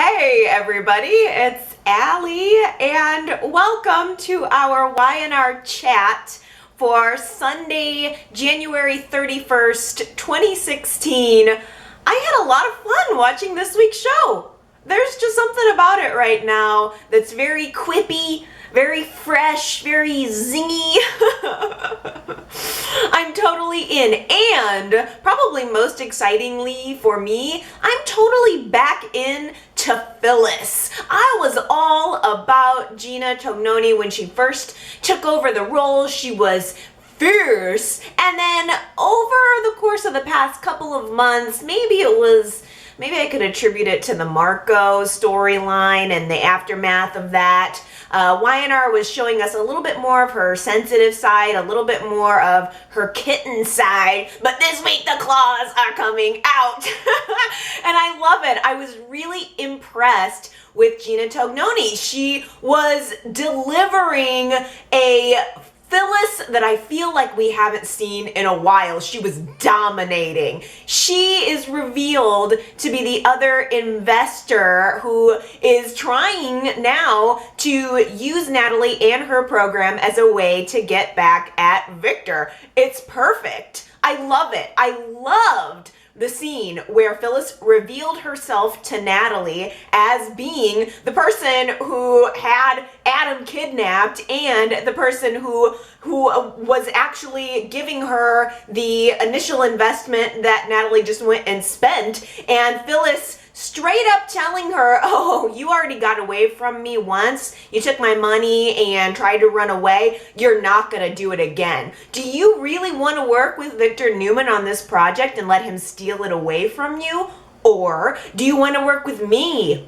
Hey everybody, it's Allie and welcome to our Y&R chat for Sunday, January 31st, 2016. I had a lot of fun watching this week's show. There's just something about it right now that's very quippy, very fresh, very zingy. I'm totally in, and probably most excitingly for me, I'm totally back in to Phyllis. I was all about Gina Tognoni when she first took over the role. She was fierce, and then over the course of the past couple of months, maybe I could attribute it to the Marco storyline and the aftermath of that. Y&R was showing us a little bit more of her sensitive side, a little bit more of her kitten side, but this week the claws are coming out. And I love it. I was really impressed with Gina Tognoni. She was delivering a Phyllis that I feel like we haven't seen in a while. She was dominating. She is revealed to be the other investor who is trying now to use Natalie and her program as a way to get back at Victor. It's perfect. I love it. I loved the scene where Phyllis revealed herself to Natalie as being the person who had Adam kidnapped and the person who was actually giving her the initial investment that Natalie just went and spent, and Phyllis straight up telling her, oh, you already got away from me once. You took my money and tried to run away. You're not going to do it again. Do you really want to work with Victor Newman on this project and let him steal it away from you? Or do you want to work with me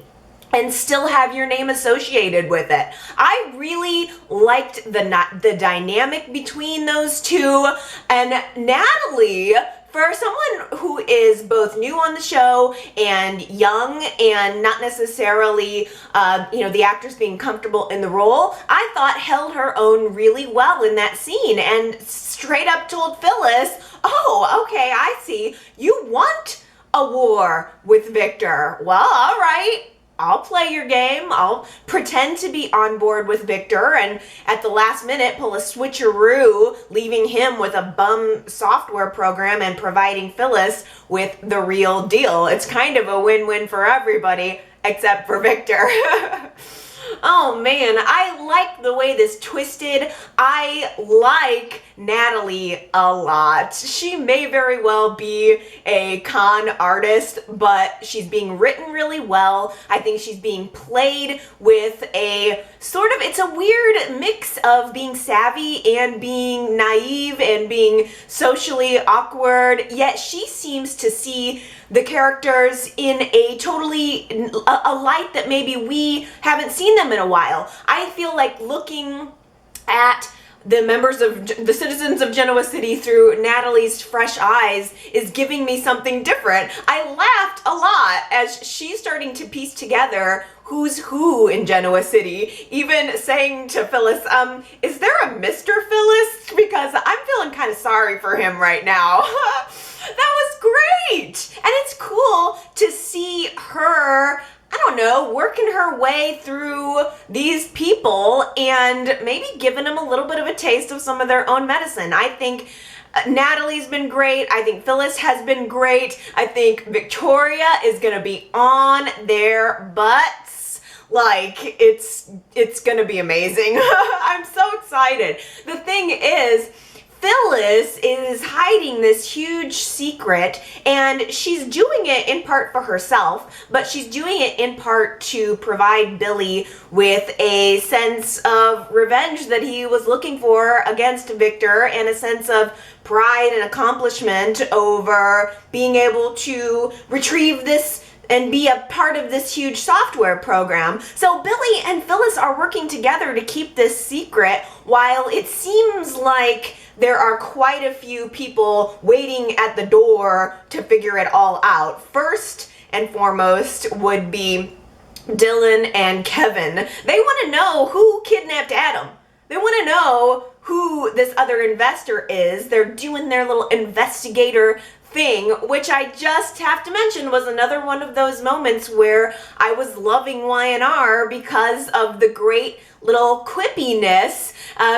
and still have your name associated with it? I really liked the dynamic between those two. And Natalie, for someone who is both new on the show and young and not necessarily, the actress being comfortable in the role, I thought held her own really well in that scene and straight up told Phyllis, oh, okay, I see. You want a war with Victor. Well, all right. I'll play your game. I'll pretend to be on board with Victor and at the last minute pull a switcheroo, leaving him with a bum software program and providing Phyllis with the real deal. It's kind of a win-win for everybody except for Victor. Oh man, I like the way this twisted. I like Natalie a lot. She may very well be a con artist, but she's being written really well. I think she's being played with a sort of, it's a weird mix of being savvy and being naive and being socially awkward, yet she seems to see the characters in a totally, a light that maybe we haven't seen them in a while. I feel like looking at the citizens of Genoa City through Natalie's fresh eyes is giving me something different. I laughed a lot as she's starting to piece together who's who in Genoa City, even saying to Phyllis, is there a Mr. Phyllis? Because I'm feeling kind of sorry for him right now. That was great! And it's cool to see her, I don't know, working her way through these people and maybe giving them a little bit of a taste of some of their own medicine. I think Natalie's been great. I think Phyllis has been great. I think Victoria is going to be on their butts. Like, it's going to be amazing. I'm so excited. The thing is, Phyllis is hiding this huge secret, and she's doing it in part for herself, but she's doing it in part to provide Billy with a sense of revenge that he was looking for against Victor and a sense of pride and accomplishment over being able to retrieve this and be a part of this huge software program. So Billy and Phyllis are working together to keep this secret while it seems like there are quite a few people waiting at the door to figure it all out. First and foremost would be Dylan and Kevin. They want to know who kidnapped Adam. They want to know who this other investor is. They're doing their little investigator thing, which I just have to mention was another one of those moments where I was loving Y&R because of the great little quippiness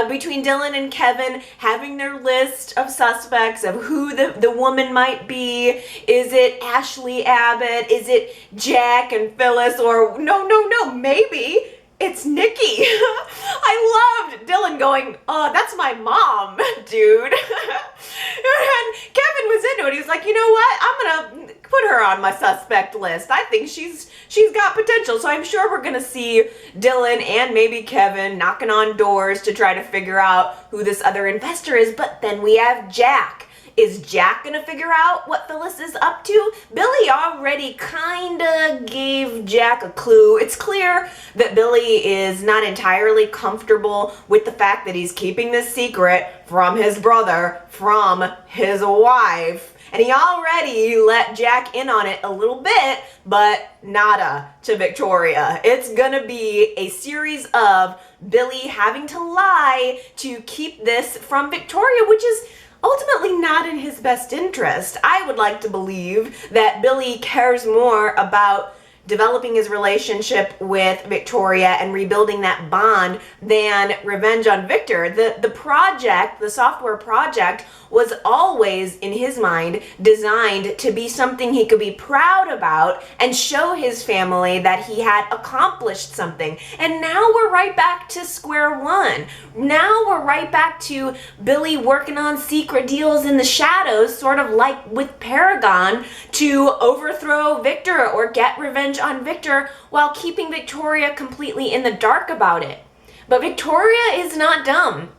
between Dylan and Kevin having their list of suspects of who the woman might be. Is it Ashley Abbott? Is it Jack and Phyllis? Or no, maybe it's Nikki. I loved Dylan going, oh, that's my mom, dude. And Kevin was into it. He was like, you know what? I'm gonna put her on my suspect list. I think she's got potential. So I'm sure we're gonna see Dylan and maybe Kevin knocking on doors to try to figure out who this other investor is. But then we have Jack. Is Jack gonna figure out what Phyllis is up to? Billy already kinda gave Jack a clue. It's clear that Billy is not entirely comfortable with the fact that he's keeping this secret from his brother, from his wife. And he already let Jack in on it a little bit, but nada to Victoria. It's gonna be a series of Billy having to lie to keep this from Victoria, which is ultimately not in his best interest. I would like to believe that Billy cares more about developing his relationship with Victoria and rebuilding that bond than revenge on Victor. The project, the software project, was always, in his mind, designed to be something he could be proud about and show his family that he had accomplished something. And now we're right back to square one. Now we're right back to Billy working on secret deals in the shadows, sort of like with Paragon, to overthrow Victor or get revenge on Victor while keeping Victoria completely in the dark about it. But Victoria is not dumb.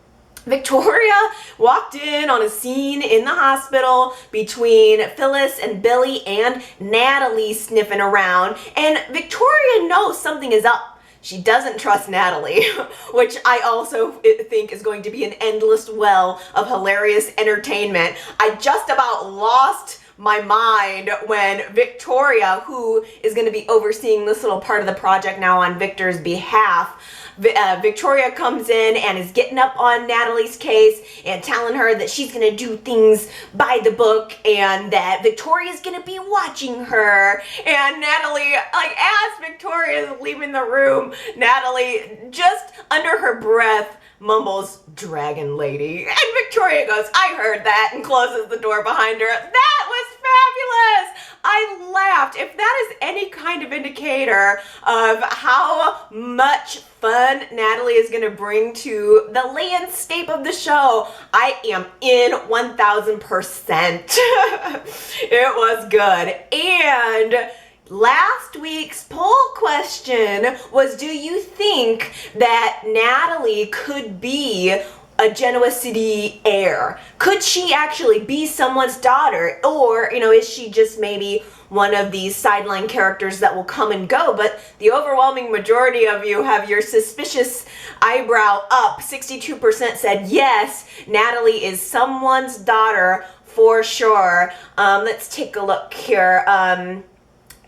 Victoria walked in on a scene in the hospital between Phyllis and Billy and Natalie sniffing around, and Victoria knows something is up. She doesn't trust Natalie, which I also think is going to be an endless well of hilarious entertainment. I just about lost my mind when Victoria, who is going to be overseeing this little part of the project now on Victor's behalf, Victoria comes in and is getting up on Natalie's case and telling her that she's going to do things by the book and that Victoria's going to be watching her. And Natalie, like, as Victoria is leaving the room, Natalie, just under her breath, mumbles, "Dragon lady." And Victoria goes, "I heard that," and closes the door behind her. That was fabulous. I laughed. If that is any kind of indicator of how much fun Natalie is going to bring to the landscape of the show, I am in 1000%. It was good. And last week's poll question was, do you think that Natalie could be a Genoa City heir? Could she actually be someone's daughter? Or, is she just maybe one of these sideline characters that will come and go? But the overwhelming majority of you have your suspicious eyebrow up. 62% said yes, Natalie is someone's daughter for sure. Let's take a look here.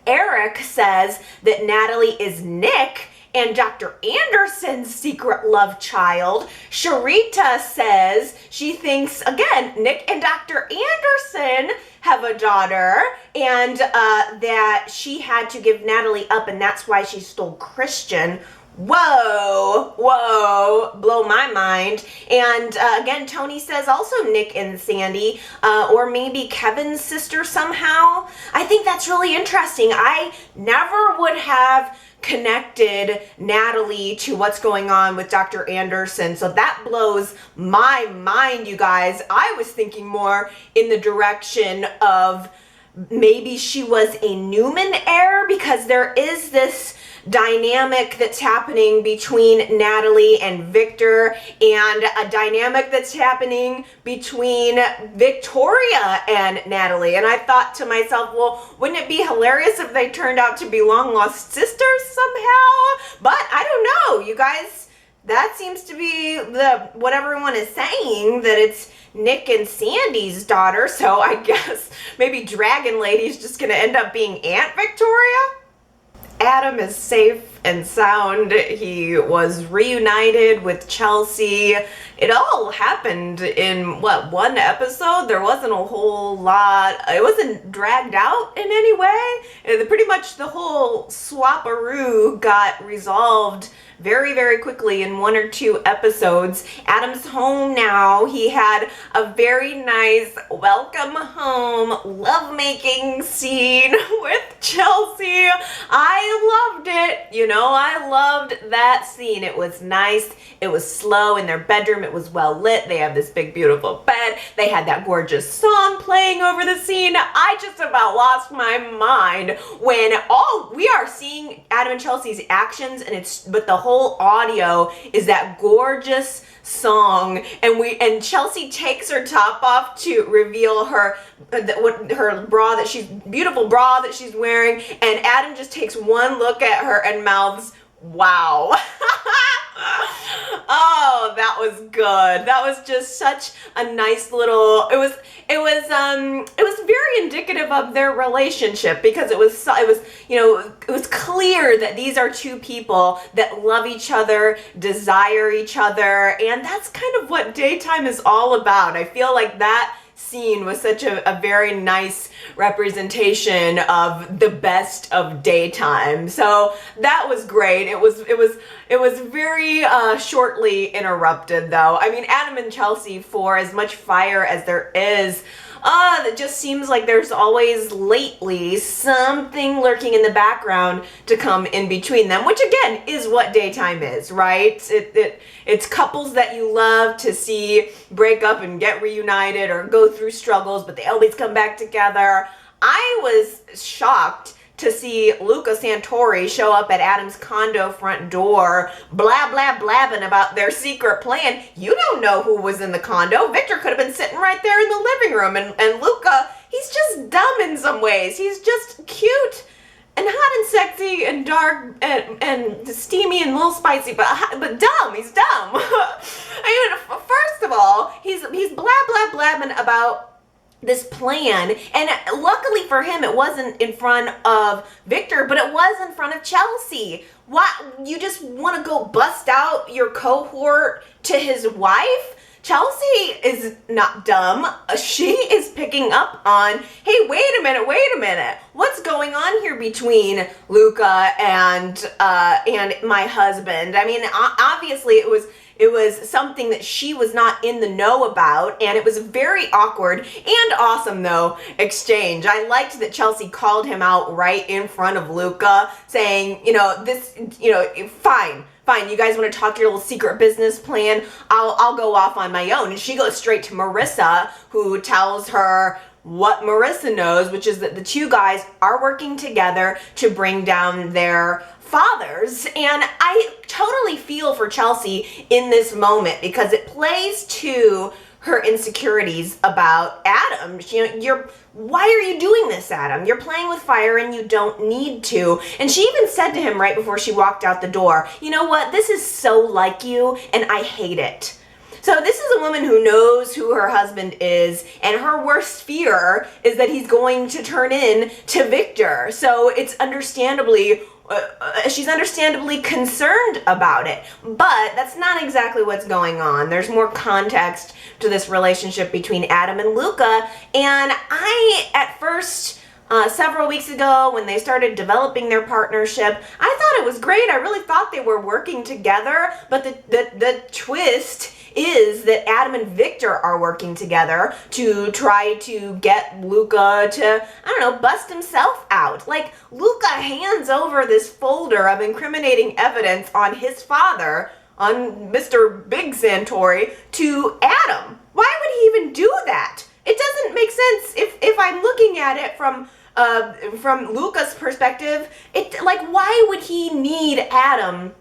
Eric says that Natalie is Nick and Dr. Anderson's secret love child. Sharita says she thinks, again, Nick and Dr. Anderson have a daughter, and that she had to give Natalie up, and that's why she stole Christian. Whoa, blow my mind. And again, Tony says also Nick and Sandy, or maybe Kevin's sister somehow. I think that's really interesting. I never would have connected Natalie to what's going on with Dr. Anderson, so that blows my mind, you guys. I was thinking more in the direction of maybe she was a Newman heir, because there is this dynamic that's happening between Natalie and Victor, and a dynamic that's happening between Victoria and Natalie. And I thought to myself, well, wouldn't it be hilarious if they turned out to be long lost sisters somehow? But I don't know, you guys. That seems to be what everyone is saying, that it's Nick and Sandy's daughter. So I guess maybe Dragon Lady's just gonna end up being Aunt Victoria. Adam is safe and sound. He was reunited with Chelsea. It all happened in, what, one episode? There wasn't a whole lot. It wasn't dragged out in any way. Pretty much the whole swap-a-roo got resolved very, very quickly in 1 or 2 episodes. Adam's home now. He had a very nice welcome home lovemaking scene with Chelsea. I loved it. You know, I loved that scene. It was nice. It was slow in their bedroom. It was well lit. They have this big, beautiful bed. They had that gorgeous song playing over the scene. I just about lost my mind when we are seeing Adam and Chelsea's actions, but the whole audio is that gorgeous song, and Chelsea takes her top off to reveal her beautiful bra that she's wearing, and Adam just takes one look at her and mouths, "Wow." Oh, that was good. That was just such a nice little, it was very indicative of their relationship, because it was clear that these are two people that love each other, desire each other, and that's kind of what daytime is all about. I feel like that scene was such a very nice representation of the best of daytime. So that was great. It was very shortly interrupted though. I mean, Adam and Chelsea, for as much fire as there is, it just seems like there's always lately something lurking in the background to come in between them, which again is what daytime is, right? It's couples that you love to see break up and get reunited or go through struggles, but they always come back together. I was shocked to see Luca Santori show up at Adam's condo front door, blabbing about their secret plan. You don't know who was in the condo. Victor could have been sitting right there in the living room, and Luca, he's just dumb in some ways. He's just cute and hot and sexy and dark and steamy and a little spicy, but dumb. He's dumb. I mean, first of all, he's blabbing about this plan, and luckily for him it wasn't in front of Victor, but it was in front of Chelsea. What, you just want to go bust out your cohort to his wife? Chelsea is not dumb. She is picking up on, hey, wait a minute. What's going on here between Luca and my husband? I mean, obviously it was something that she was not in the know about, and it was a very awkward and awesome, though, exchange. I liked that Chelsea called him out right in front of Luca, saying, fine, you guys want to talk your little secret business plan? I'll go off on my own. And she goes straight to Marissa, who tells her what Marissa knows, which is that the two guys are working together to bring down their fathers. And I totally feel for Chelsea in this moment, because it plays to her insecurities about Adam. Why are you doing this, Adam? You're playing with fire and you don't need to. And she even said to him right before she walked out the door, you know what? This is so like you, and I hate it. So this is a woman who knows who her husband is, and her worst fear is that he's going to turn in to Victor. So it's she's understandably concerned about it, but that's not exactly what's going on. There's more context to this relationship between Adam and Luca, and I, at first, several weeks ago when they started developing their partnership, I thought it was great. I really thought they were working together, but the twist is that Adam and Victor are working together to try to get Luca to, bust himself out. Like, Luca hands over this folder of incriminating evidence on his father, on Mr. Big Santori, to Adam. Why would he even do that? It doesn't make sense if I'm looking at it from Luca's perspective. Why would he need Adam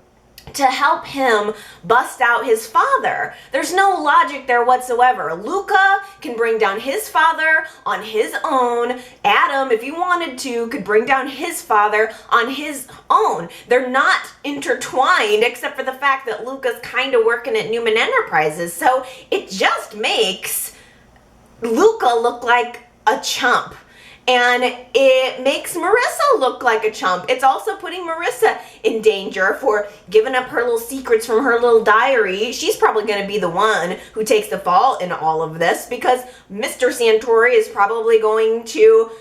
to help him bust out his father? There's no logic there whatsoever. Luca can bring down his father on his own. Adam, if he wanted to, could bring down his father on his own. They're not intertwined, except for the fact that Luca's kind of working at Newman Enterprises. So it just makes Luca look like a chump. and it makes Marissa look like a chump. It's also putting Marissa in danger for giving up her little secrets from her little diary. She's probably going to be the one who takes the fall in all of this, because Mr. Santori is probably going to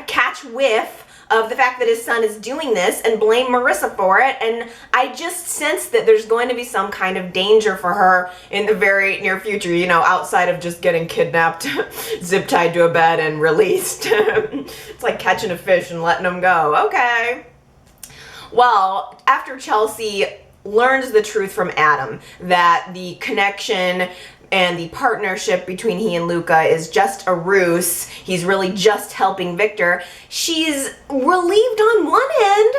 catch whiff of the fact that his son is doing this and blame Marissa for it. And I just sense that there's going to be some kind of danger for her in the very near future, you know, outside of just getting kidnapped, zip tied to a bed and released. It's like catching a fish and letting them go. Okay. Well, after Chelsea learns the truth from Adam, that the connection and the partnership between he and Luca is just a ruse, he's really just helping Victor, she's relieved on one end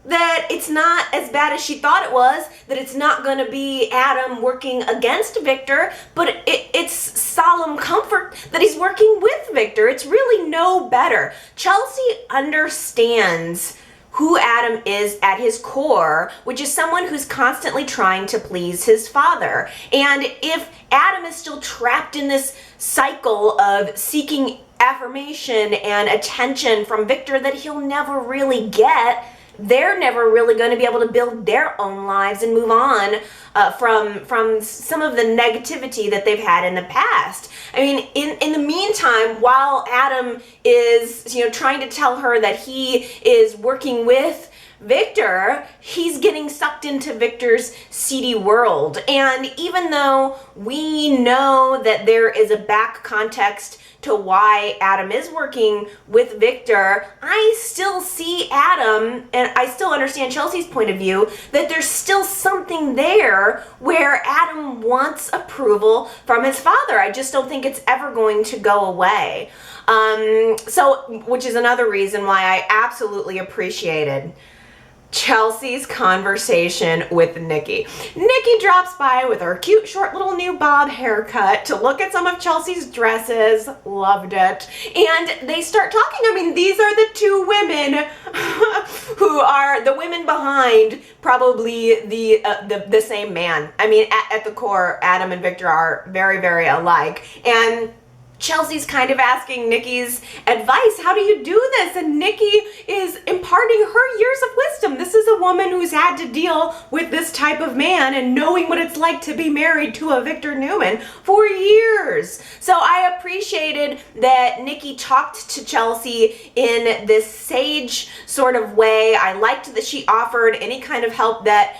that it's not as bad as she thought it was, that it's not going to be Adam working against Victor, but it's solemn comfort that he's working with Victor. It's really no better. Chelsea understands who Adam is at his core, which is someone who's constantly trying to please his father. And if Adam is still trapped in this cycle of seeking affirmation and attention from Victor that he'll never really get, they're never really going to be able to build their own lives and move on from some of the negativity that they've had in the past. I mean, in the meantime, while Adam is, you know, trying to tell her that he is working with Victor, he's getting sucked into Victor's seedy world. And even though we know that there is a back context to why Adam is working with Victor, I still see Adam, and I still understand Chelsea's point of view, that there's still something there where Adam wants approval from his father. I just don't think it's ever going to go away. Which is another reason why I absolutely appreciated Chelsea's conversation with Nikki. Nikki drops by with her cute short little new bob haircut to look at some of Chelsea's dresses. Loved it. And they start talking. I mean, these are the two women who are the women behind probably the same man. I mean, at the core, Adam and Victor are very, very alike. And Chelsea's kind of asking Nikki's advice. How do you do this? And Nikki is imparting her years of wisdom. This is a woman who's had to deal with this type of man and knowing what it's like to be married to a Victor Newman for years. So I appreciated that Nikki talked to Chelsea in this sage sort of way. I liked that she offered any kind of help that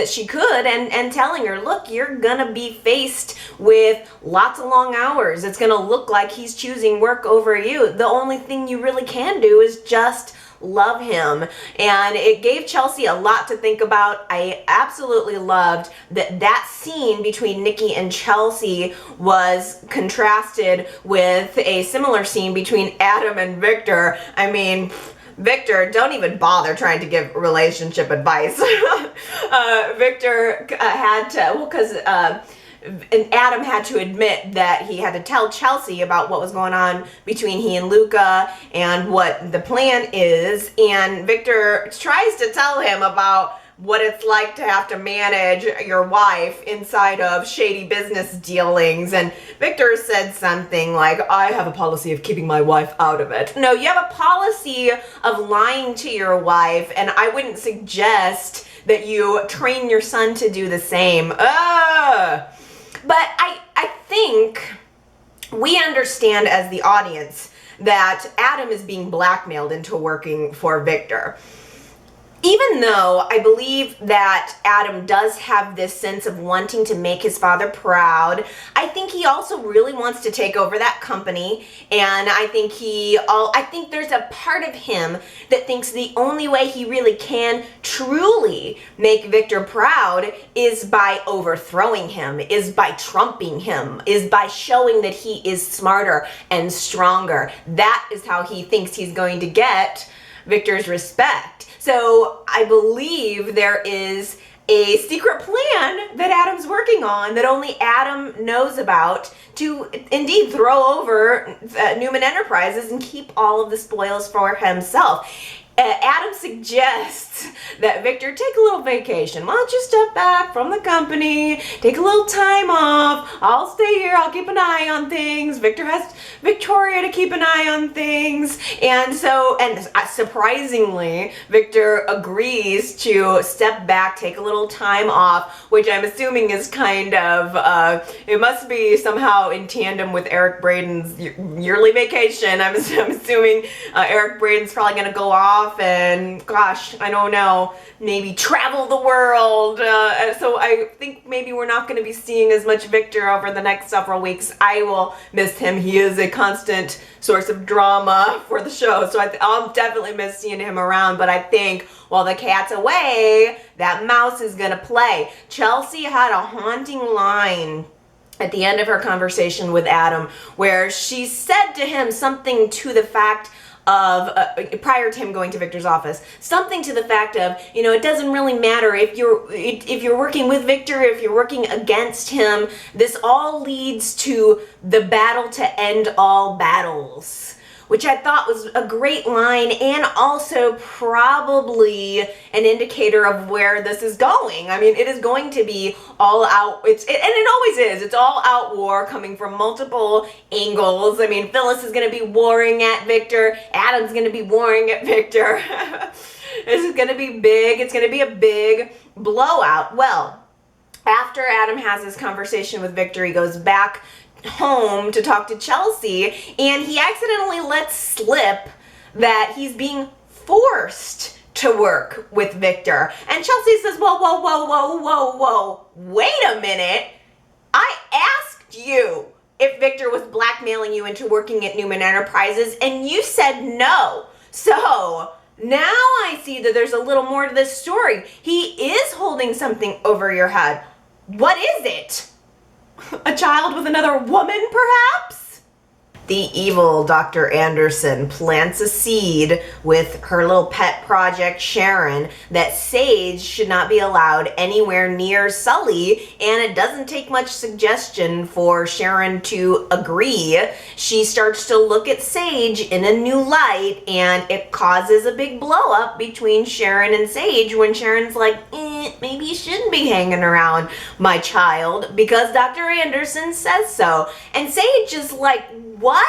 she could, and telling her, look, you're gonna be faced with lots of long hours. It's gonna look like he's choosing work over you. The only thing you really can do is just love him. And it gave Chelsea a lot to think about. I absolutely loved that scene between Nikki and Chelsea was contrasted with a similar scene between Adam and Victor. I mean, Victor, don't even bother trying to give relationship advice. Victor had to, well, because Adam had to admit that he had to tell Chelsea about what was going on between he and Luca and what the plan is. And Victor tries to tell him about what it's like to have to manage your wife inside of shady business dealings. And Victor said something like, I have a policy of keeping my wife out of it. No, you have a policy of lying to your wife, and I wouldn't suggest that you train your son to do the same. But I think we understand as the audience that Adam is being blackmailed into working for Victor. Even though I believe that Adam does have this sense of wanting to make his father proud, I think he also really wants to take over that company. And I think there's a part of him that thinks the only way he really can truly make Victor proud is by overthrowing him, is by trumping him, is by showing that he is smarter and stronger. That is how he thinks he's going to get Victor's respect. So I believe there is a secret plan that Adam's working on that only Adam knows about to indeed throw over Newman Enterprises and keep all of the spoils for himself. Adam suggests that Victor take a little vacation. Why don't you step back from the company, take a little time off. I'll stay here. I'll keep an eye on things. Victor has Victoria to keep an eye on things. And surprisingly, Victor agrees to step back, take a little time off, which I'm assuming is kind of, it must be somehow in tandem with Eric Braden's yearly vacation. I'm assuming Eric Braden's probably going to go off and, gosh, I don't know, maybe travel the world. So I think maybe we're not going to be seeing as much Victor over the next several weeks. I will miss him. He is a constant source of drama for the show, so I'll definitely miss seeing him around. But I think while the cat's away, that mouse is going to play. Chelsea had a haunting line at the end of her conversation with Adam where she said to him something to the fact of, prior to him going to Victor's office, something to the fact of, you know, it doesn't really matter if you're working with Victor, if you're working against him, this all leads to the battle to end all battles, which I thought was a great line and also probably an indicator of where this is going. I mean, it is going to be all out, and it always is, it's all out war coming from multiple angles. I mean, Phyllis is gonna be warring at Victor, Adam's gonna be warring at Victor. This is gonna be big, it's gonna be a big blowout. Well, after Adam has this conversation with Victor, he goes back home to talk to Chelsea, and he accidentally lets slip that he's being forced to work with Victor. And Chelsea says, whoa, wait a minute. I asked you if Victor was blackmailing you into working at Newman Enterprises, and you said no. So now I see that there's a little more to this story. He is holding something over your head. What is it? A child with another woman, perhaps? The evil Dr. Anderson plants a seed with her little pet project, Sharon, that Sage should not be allowed anywhere near Sully, and it doesn't take much suggestion for Sharon to agree. She starts to look at Sage in a new light, and it causes a big blow up between Sharon and Sage when Sharon's like, maybe you shouldn't be hanging around my child because Dr. Anderson says so. And Sage is like, what?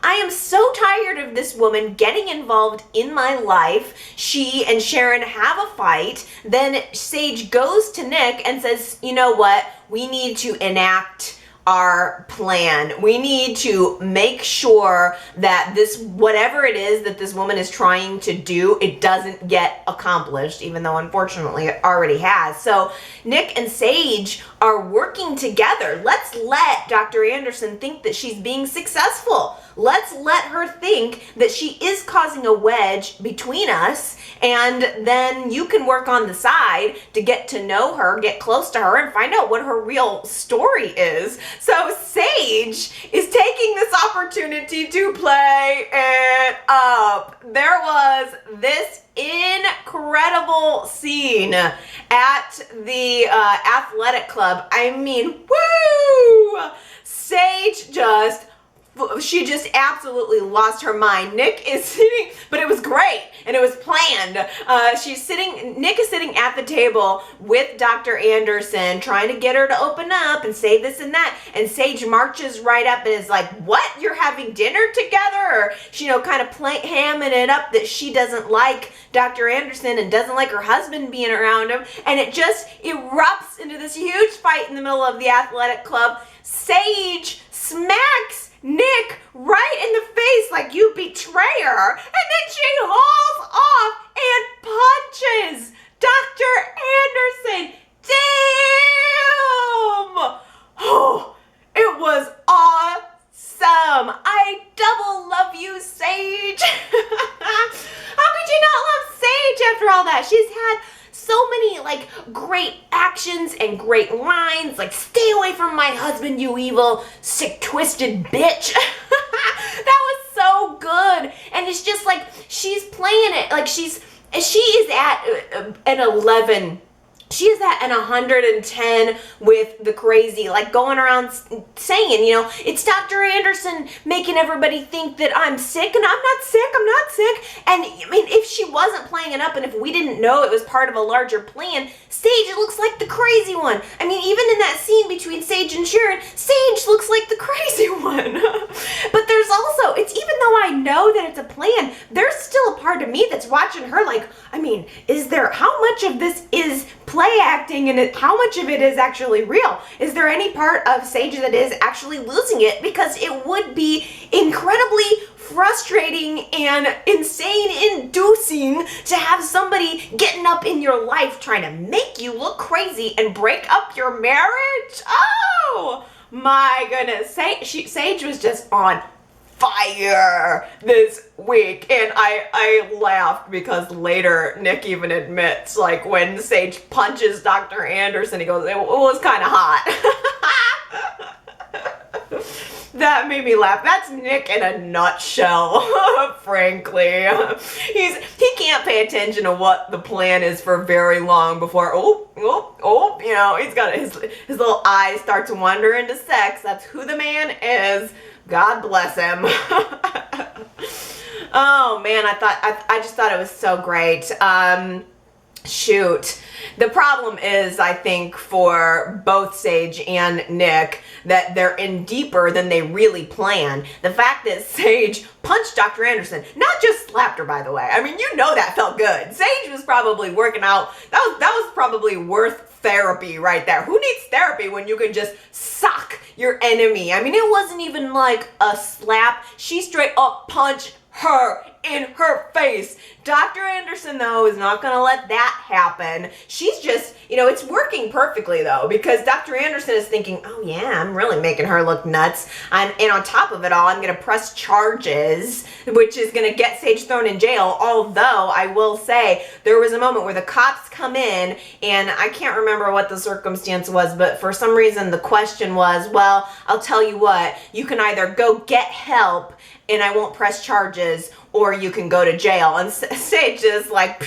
I am so tired of this woman getting involved in my life. She and Sharon have a fight. Then Sage goes to Nick and says, you know what? We need to enact our plan. We need to make sure that this, whatever it is that this woman is trying to do, it doesn't get accomplished, even though unfortunately it already has. So Nick and Sage are working together. Let's let Dr. Anderson think that she's being successful. Let's let her think that she is causing a wedge between us, and then you can work on the side to get to know her, get close to her, and find out what her real story is. So Sage is taking this opportunity to play it up. There was this incredible scene at the athletic club. I mean, woo! Sage she just absolutely lost her mind. Nick is sitting, but it was great and it was planned. Nick is sitting at the table with Dr. Anderson trying to get her to open up and say this and that. And Sage marches right up and is like, what? You're having dinner together? Or, you know, kind of hamming it up that she doesn't like Dr. Anderson and doesn't like her husband being around him. And it just erupts into this huge fight in the middle of the athletic club. Sage smacks Nick right in the face like, you betrayer, and then she hauls off and punches Dr. Anderson. Damn! Oh, it was awesome. I double love you, Sage. How could you not love Sage after all that? She's had so many like great actions and great lines, like, stay away from my husband, you evil, sick, twisted bitch. That was so good. And it's just like she's playing it like she is at an 11 she is at an 110 with the crazy, like going around saying, you know, it's Dr. Anderson making everybody think that I'm sick, and I'm not sick, I'm not sick. And I mean, if she wasn't playing it up and if we didn't know it was part of a larger plan, Sage looks like the crazy one. I mean, even in that scene between Sage and Sharon, Sage looks like the crazy one. But there's also, it's even though I know that it's a plan, there's still a part of me that's watching her like, I mean, how much of this is play acting and how much of it is actually real? Is there any part of Sage that is actually losing it? Because it would be incredibly frustrating and insane inducing to have somebody getting up in your life trying to make you look crazy and break up your marriage. Oh my goodness. Sage was just on fire this week, and I laughed because later Nick even admits, like, when Sage punches Dr. Anderson, he goes, it was kind of hot. That made me laugh. That's Nick in a nutshell, frankly. He can't pay attention to what the plan is for very long before, you know, he's got his little eyes start to wander into sex. That's who the man is. God bless him. Oh man, I just thought it was so great. Shoot. The problem is, I think, for both Sage and Nick, that they're in deeper than they really plan. The fact that Sage punched Dr. Anderson, not just slapped her, by the way. I mean, you know that felt good. Sage was probably working out. That was probably worth therapy right there. Who needs therapy when you can just sock your enemy? I mean, it wasn't even like a slap. She straight up punched her in her face. Dr. Anderson, though, is not gonna let that happen. She's just, you know, it's working perfectly, though, because Dr. Anderson is thinking, oh yeah, I'm really making her look nuts. And on top of it all, I'm gonna press charges, which is gonna get Sage thrown in jail. Although, I will say, there was a moment where the cops come in, and I can't remember what the circumstance was, but for some reason, the question was, well, I'll tell you what, you can either go get help, and I won't press charges, or you can go to jail. And Sage is like,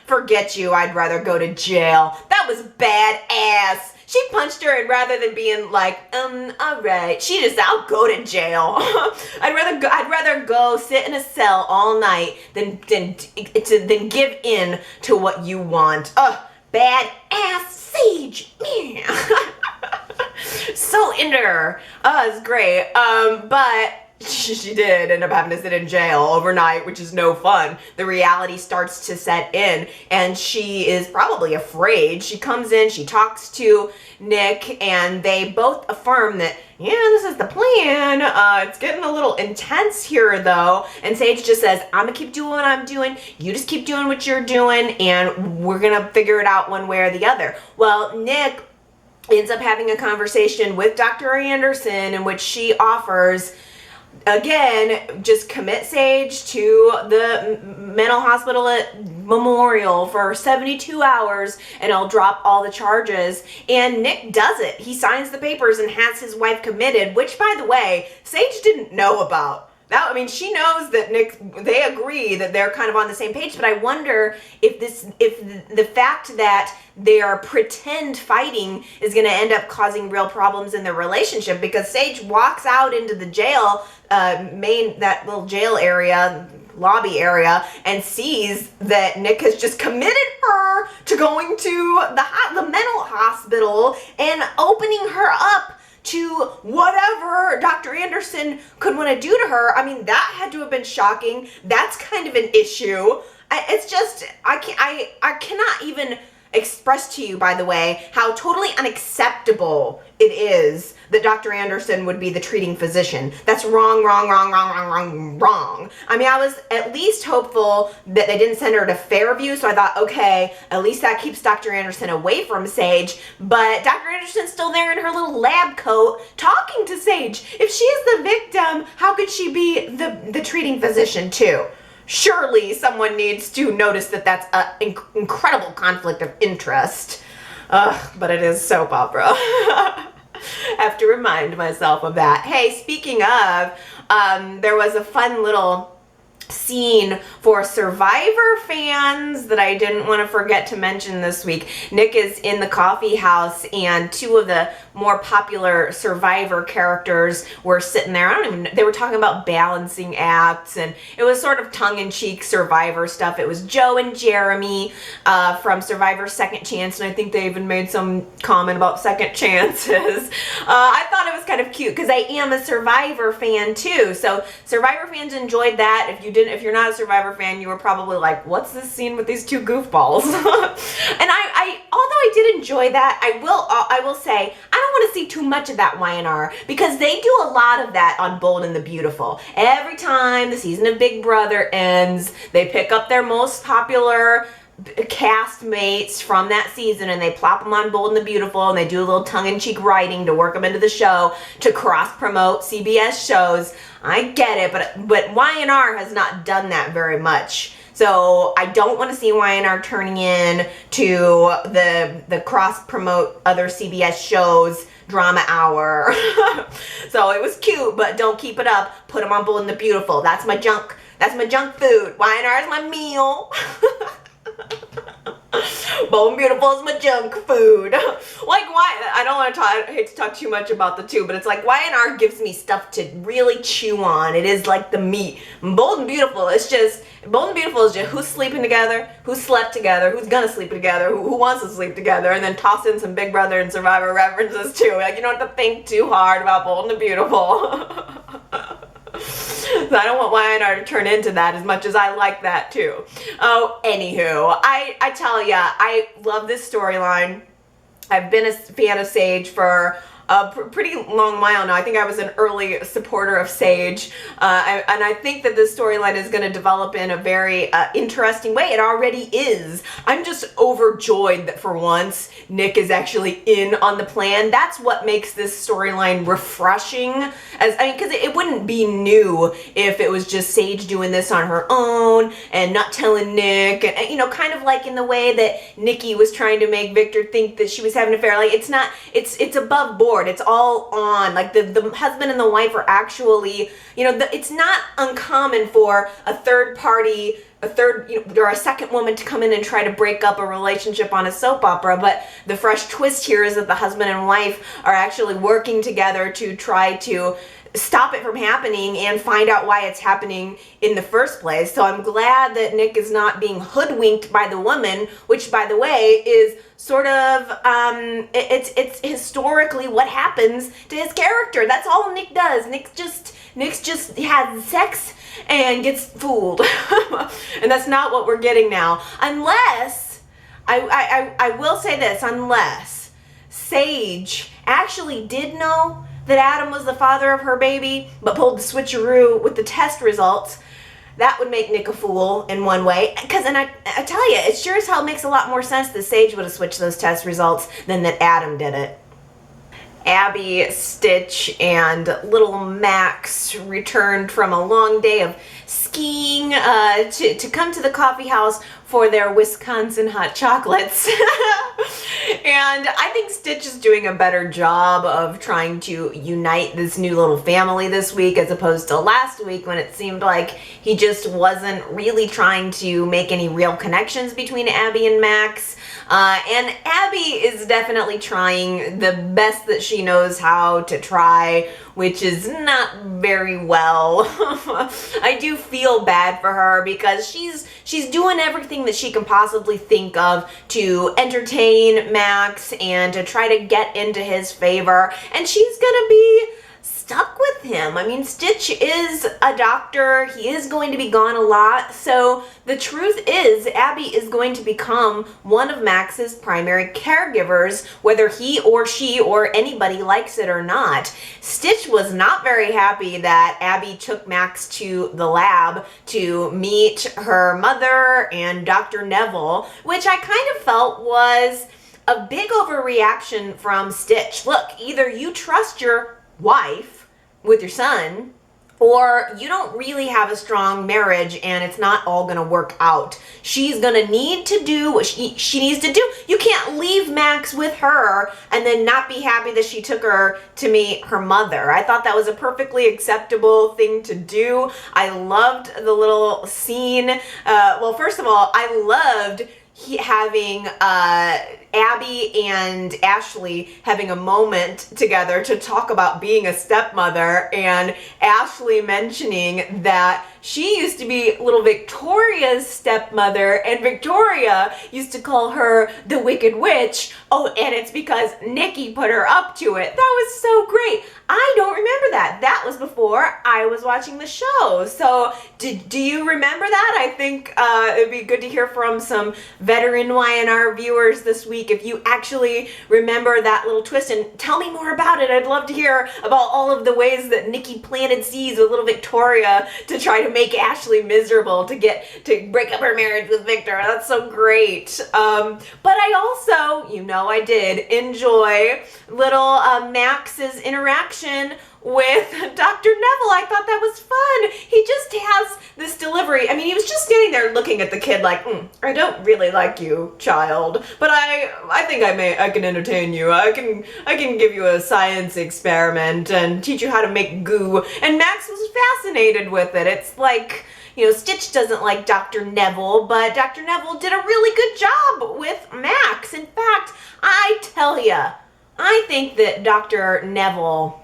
forget you, I'd rather go to jail. That was badass. She punched her, and rather than being like, all right, she just, I'll go to jail. I'd rather go sit in a cell all night than give in to what you want. Badass Sage, man. So into her. It's great. But she did end up having to sit in jail overnight, which is no fun. The reality starts to set in, and she is probably afraid. She comes in, she talks to Nick, and they both affirm that, yeah, this is the plan. It's getting a little intense here, though. And Sage just says, I'm gonna keep doing what I'm doing. You just keep doing what you're doing, and we're gonna figure it out one way or the other. Well, Nick ends up having a conversation with Dr. Anderson in which she offers, again, just commit Sage to the mental hospital at Memorial for 72 hours and I'll drop all the charges. And Nick does it. He signs the papers and has his wife committed, which, by the way, Sage didn't know about. That, I mean, she knows that they agree that they're kind of on the same page, but I wonder if the fact that they are pretend fighting is going to end up causing real problems in their relationship, because Sage walks out into the jail, that little jail area, lobby area, and sees that Nick has just committed her to going to the mental hospital and opening her up to whatever Dr. Anderson could want to do to her. I mean, that had to have been shocking. That's kind of an issue. It's just, I cannot even express to you, by the way, how totally unacceptable it is that Dr. Anderson would be the treating physician. That's wrong. I mean, I was at least hopeful that they didn't send her to Fairview, so I thought, okay, at least that keeps Dr. Anderson away from Sage, but Dr. Anderson's still there in her little lab coat talking to Sage. If she is the victim, how could she be the treating physician too? Surely someone needs to notice that that's an incredible conflict of interest. But it is soap opera. I have to remind myself of that. Hey, speaking of, there was a fun little scene for Survivor fans that I didn't want to forget to mention this week. Nick is in the coffee house and two of the more popular Survivor characters were sitting there. They were talking about balancing acts, and it was sort of tongue-in-cheek Survivor stuff. It was Joe and Jeremy from Survivor Second Chance, and I think they even made some comment about second chances. I thought it was kind of cute because I am a Survivor fan too. So Survivor fans enjoyed that. If you're not a Survivor fan, you were probably like, what's this scene with these two goofballs? And although I did enjoy that, I will say, I don't want to see too much of that Y&R because they do a lot of that on Bold and the Beautiful. Every time the season of Big Brother ends, they pick up their most popular castmates from that season and they plop them on Bold and the Beautiful, and they do a little tongue-in-cheek writing to work them into the show to cross-promote CBS shows. I get it, but Y&R has not done that very much. So I don't want to see Y&R turning in to the cross-promote other CBS shows drama hour. So it was cute, but don't keep it up. Put them on Bold and the Beautiful. That's my junk. That's my junk food. Y&R is my meal. Bold and Beautiful is my junk food. Like, why? I don't want to I hate to talk too much about the two, but it's like Y&R gives me stuff to really chew on. It is like the meat. Bold and Beautiful, it's just, Bold and Beautiful is just who's sleeping together, who slept together, who's gonna sleep together, who wants to sleep together, and then toss in some Big Brother and Survivor references too. Like, you don't have to think too hard about Bold and Beautiful. So I don't want Y&R to turn into that as much as I like that too. Oh, anywho, I tell ya, I love this storyline. I've been a fan of Sage for a pretty long while now. I think I was an early supporter of Sage, and I think that this storyline is going to develop in a very interesting way. It already is. I'm just overjoyed that for once Nick is actually in on the plan. That's what makes this storyline refreshing. Because it wouldn't be new if it was just Sage doing this on her own and not telling Nick, and you know, kind of like in the way that Nikki was trying to make Victor think that she was having an affair. Like, it's not. It's above board. It's all on. Like, the husband and the wife are actually, you know, it's not uncommon for a third party, or a second woman to come in and try to break up a relationship on a soap opera, but the fresh twist here is that the husband and wife are actually working together to try to stop it from happening and find out why it's happening in the first place. So I'm glad that Nick is not being hoodwinked by the woman, which, by the way, is sort of it's historically what happens to his character. That's all Nick does. Nick just has sex and gets fooled. And that's not what we're getting now, unless I will say this, unless Sage actually did know that Adam was the father of her baby, but pulled the switcheroo with the test results. That would make Nick a fool in one way. And I tell you, it sure as hell makes a lot more sense that Sage would have switched those test results than that Adam did it. Abby, Stitch, and little Max returned from a long day of skiing to come to the coffee house for their Wisconsin hot chocolates. And I think Stitch is doing a better job of trying to unite this new little family this week as opposed to last week when it seemed like he just wasn't really trying to make any real connections between Abby and Max. And Abby is definitely trying the best that she knows how to try, which is not very well. I do feel bad for her because she's doing everything that she can possibly think of to entertain Max and to try to get into his favor, and she's gonna be stuck with him. I mean, Stitch is a doctor. He is going to be gone a lot. So the truth is, Abby is going to become one of Max's primary caregivers, whether he or she or anybody likes it or not. Stitch was not very happy that Abby took Max to the lab to meet her mother and Dr. Nevil, which I kind of felt was a big overreaction from Stitch. Look, either you trust your wife with your son, or you don't really have a strong marriage and it's not all gonna work out. She's gonna need to do what she needs to do. You can't leave leave Max with her and then not be happy that she took her to meet her mother. I thought that was a perfectly acceptable thing to do. I loved the little scene. Well, first of all, I loved having Abby and Ashley having a moment together to talk about being a stepmother, and Ashley mentioning that she used to be little Victoria's stepmother, and Victoria used to call her the Wicked Witch. Oh, and it's because Nikki put her up to it. That was so great. I don't remember that. That was before I was watching the show. So do you remember that? I think it'd be good to hear from some veteran Y&R viewers this week if you actually remember that little twist, and tell me more about it. I'd love to hear about all of the ways that Nikki planted seeds with little Victoria to try to make Ashley miserable to break up her marriage with Victor. That's so great. But I also, I did enjoy little Max's interaction with Dr. Nevil. I thought that was fun. He just has this delivery. I mean, he was just standing there looking at the kid like, I don't really like you, child, but I think I can entertain you. I can give you a science experiment and teach you how to make goo. And Max was fascinated with it. It's like, Stitch doesn't like Dr. Nevil, but Dr. Nevil did a really good job with Max. In fact, I tell ya, I think that Dr. Nevil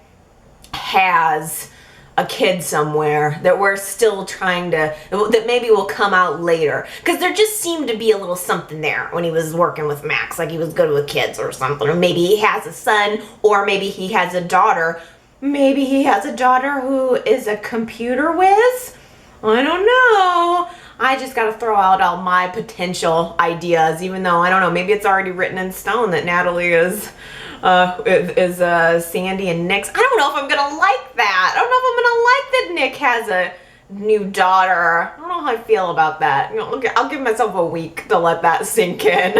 has a kid somewhere that we're still trying to, that maybe will come out later. Because there just seemed to be a little something there when he was working with Max, like he was good with kids or something. Or maybe he has a son, or maybe he has a daughter. Maybe he has a daughter who is a computer whiz? I don't know. I just got to throw out all my potential ideas, even though, I don't know, maybe it's already written in stone that Natalie is Sandy and Nick's. I don't know if I'm gonna like that. I don't know if I'm gonna like that Nick has a new daughter. I don't know how I feel about that. I'll give myself a week to let that sink in.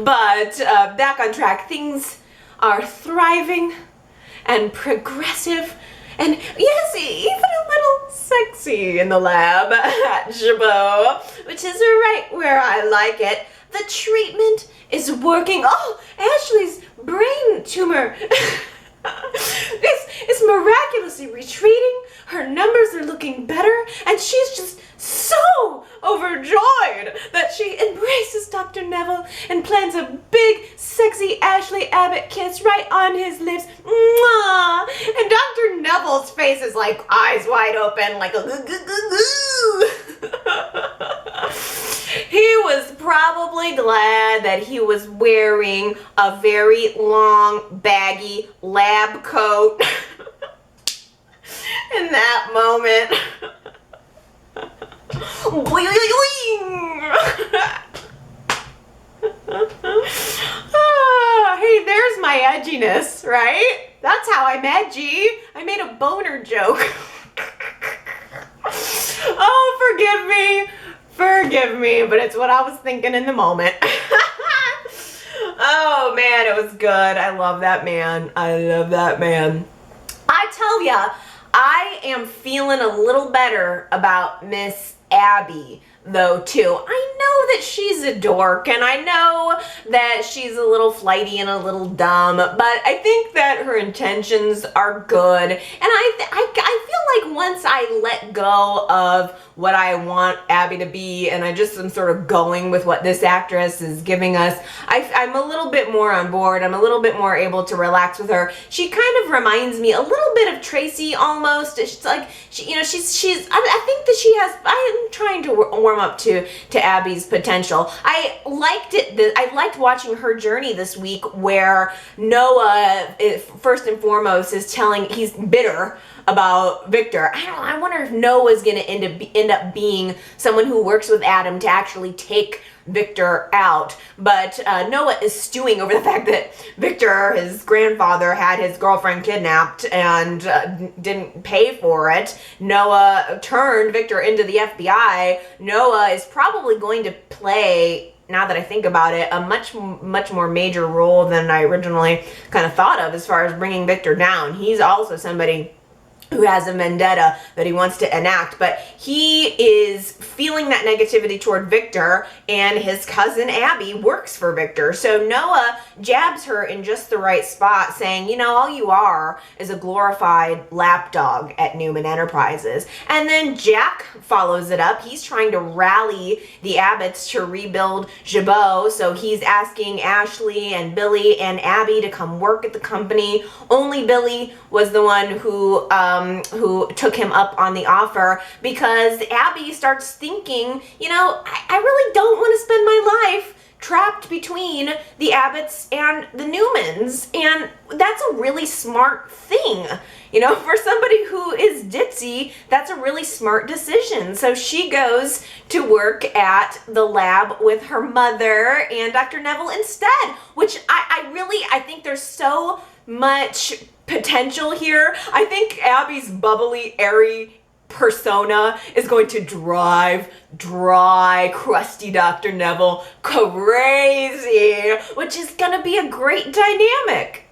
But back on track, things are thriving and progressive, and yes, even a little sexy in the lab at Jabot, which is right where I like it. The treatment is working. Oh, Ashley's brain tumor is miraculously retreating. Her numbers are looking better, and she's just so overjoyed that she embraces Dr. Nevil and plans a big, sexy Ashley Abbott kiss right on his lips. Mwah! And Dr. Neville's face is like eyes wide open, like a goo. He was probably glad that he was wearing a very long, baggy lab coat in that moment. Hey, there's my edginess, right? That's how I'm edgy. I made a boner joke. Oh, forgive me, but it's what I was thinking in the moment. Oh man, it was good. I love that man. I tell ya, I am feeling a little better about Miss Abby though too. I know that she's a dork, and I know that she's a little flighty and a little dumb, but I think that her intentions are good, and I feel like once I let go of what I want Abby to be, and I just am sort of going with what this actress is giving us, I'm a little bit more on board. I'm a little bit more able to relax with her. She kind of reminds me a little bit of Tracy almost. It's like, I think that she has, I'm trying to warm up to Abby's potential. I liked it. I liked watching her journey this week, where Noah, first and foremost, is he's bitter about Victor. I wonder if Noah's going to end up being someone who works with Adam to actually take Victor out. But Noah is stewing over the fact that Victor, his grandfather, had his girlfriend kidnapped and didn't pay for it. Noah turned Victor into the FBI. Noah is probably going to play, now that I think about it, a much more major role than I originally kind of thought of as far as bringing Victor down. He's also somebody who has a vendetta that he wants to enact, but he is feeling that negativity toward Victor, and his cousin Abby works for Victor. So Noah jabs her in just the right spot, saying, you know, all you are is a glorified lapdog at Newman Enterprises. And then Jack follows it up. He's trying to rally the Abbotts to rebuild Jabot, so he's asking Ashley and Billy and Abby to come work at the company. Only Billy was the one who took him up on the offer, because Abby starts thinking, you know, I really don't want to spend my life trapped between the Abbotts and the Newmans, and that's a really smart thing. You know, for somebody who is ditzy, that's a really smart decision. So she goes to work at the lab with her mother and Dr. Nevil instead, which I think there's so much potential here. I think Abby's bubbly, airy persona is going to drive dry, crusty Dr. Nevil crazy, which is gonna be a great dynamic.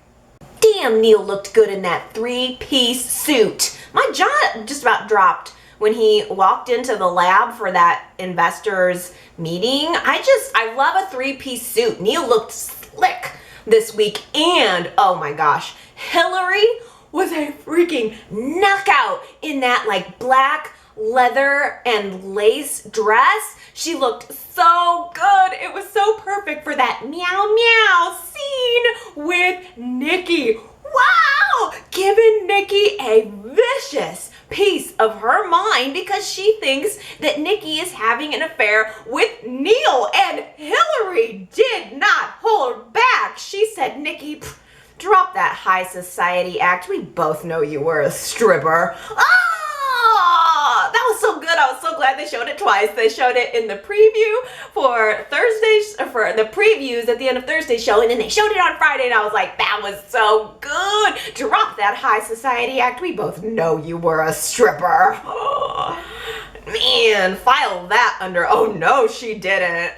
Damn, Neil looked good in that three-piece suit. My jaw just about dropped when he walked into the lab for that investors meeting. I love a three-piece suit. Neil looked slick this week, and oh my gosh, Hilary was a freaking knockout in that like black leather and lace dress. She looked so good. It was so perfect for that meow meow scene with Nikki. Wow! Giving Nikki a vicious piece of her mind because she thinks that Nikki is having an affair with Neil, and Hilary did not hold back. She said, Nikki, drop that high society act. We both know you were a stripper. Ah, that was so good. I was so glad they showed it twice. They showed it in the preview for Thursday's, for the previews at the end of Thursday's show, and then they showed it on Friday, and I was like, that was so good. Drop that high society act. We both know you were a stripper. Oh, man, file that under, oh no, she didn't.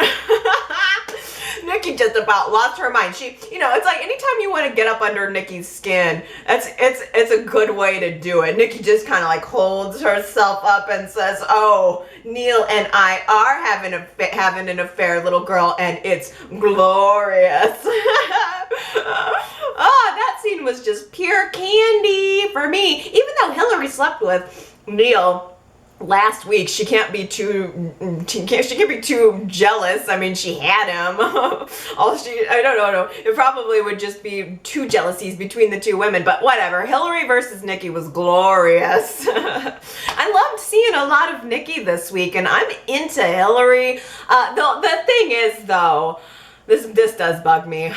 Nikki just about lost her mind. She, you know, it's like anytime you want to get up under Nikki's skin, it's a good way to do it. Nikki just kind of like holds herself up and says, "Oh, Neil and I are having an affair, little girl, and it's glorious." Oh, that scene was just pure candy for me. Even though Hilary slept with Neil last week, she can't be too jealous. I mean, she had him. I don't know. It probably would just be two jealousies between the two women, but whatever. Hilary versus Nikki was glorious. I loved seeing a lot of Nikki this week, and I'm into Hilary. The thing is, though, this does bug me.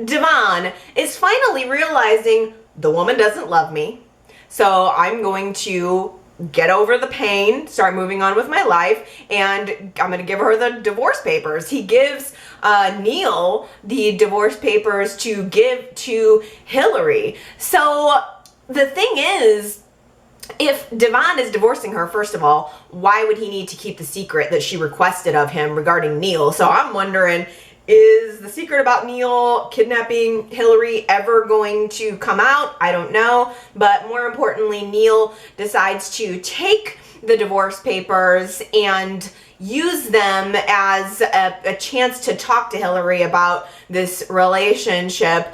Devon is finally realizing the woman doesn't love me, so I'm going to get over the pain, start moving on with my life, and I'm going to give her the divorce papers. He gives Neil the divorce papers to give to Hilary. So the thing is, if Devon is divorcing her, first of all, why would he need to keep the secret that she requested of him regarding Neil? So I'm wondering, is the secret about Neil kidnapping Hilary ever going to come out? I don't know. But more importantly, Neil decides to take the divorce papers and use them as a chance to talk to Hilary about this relationship.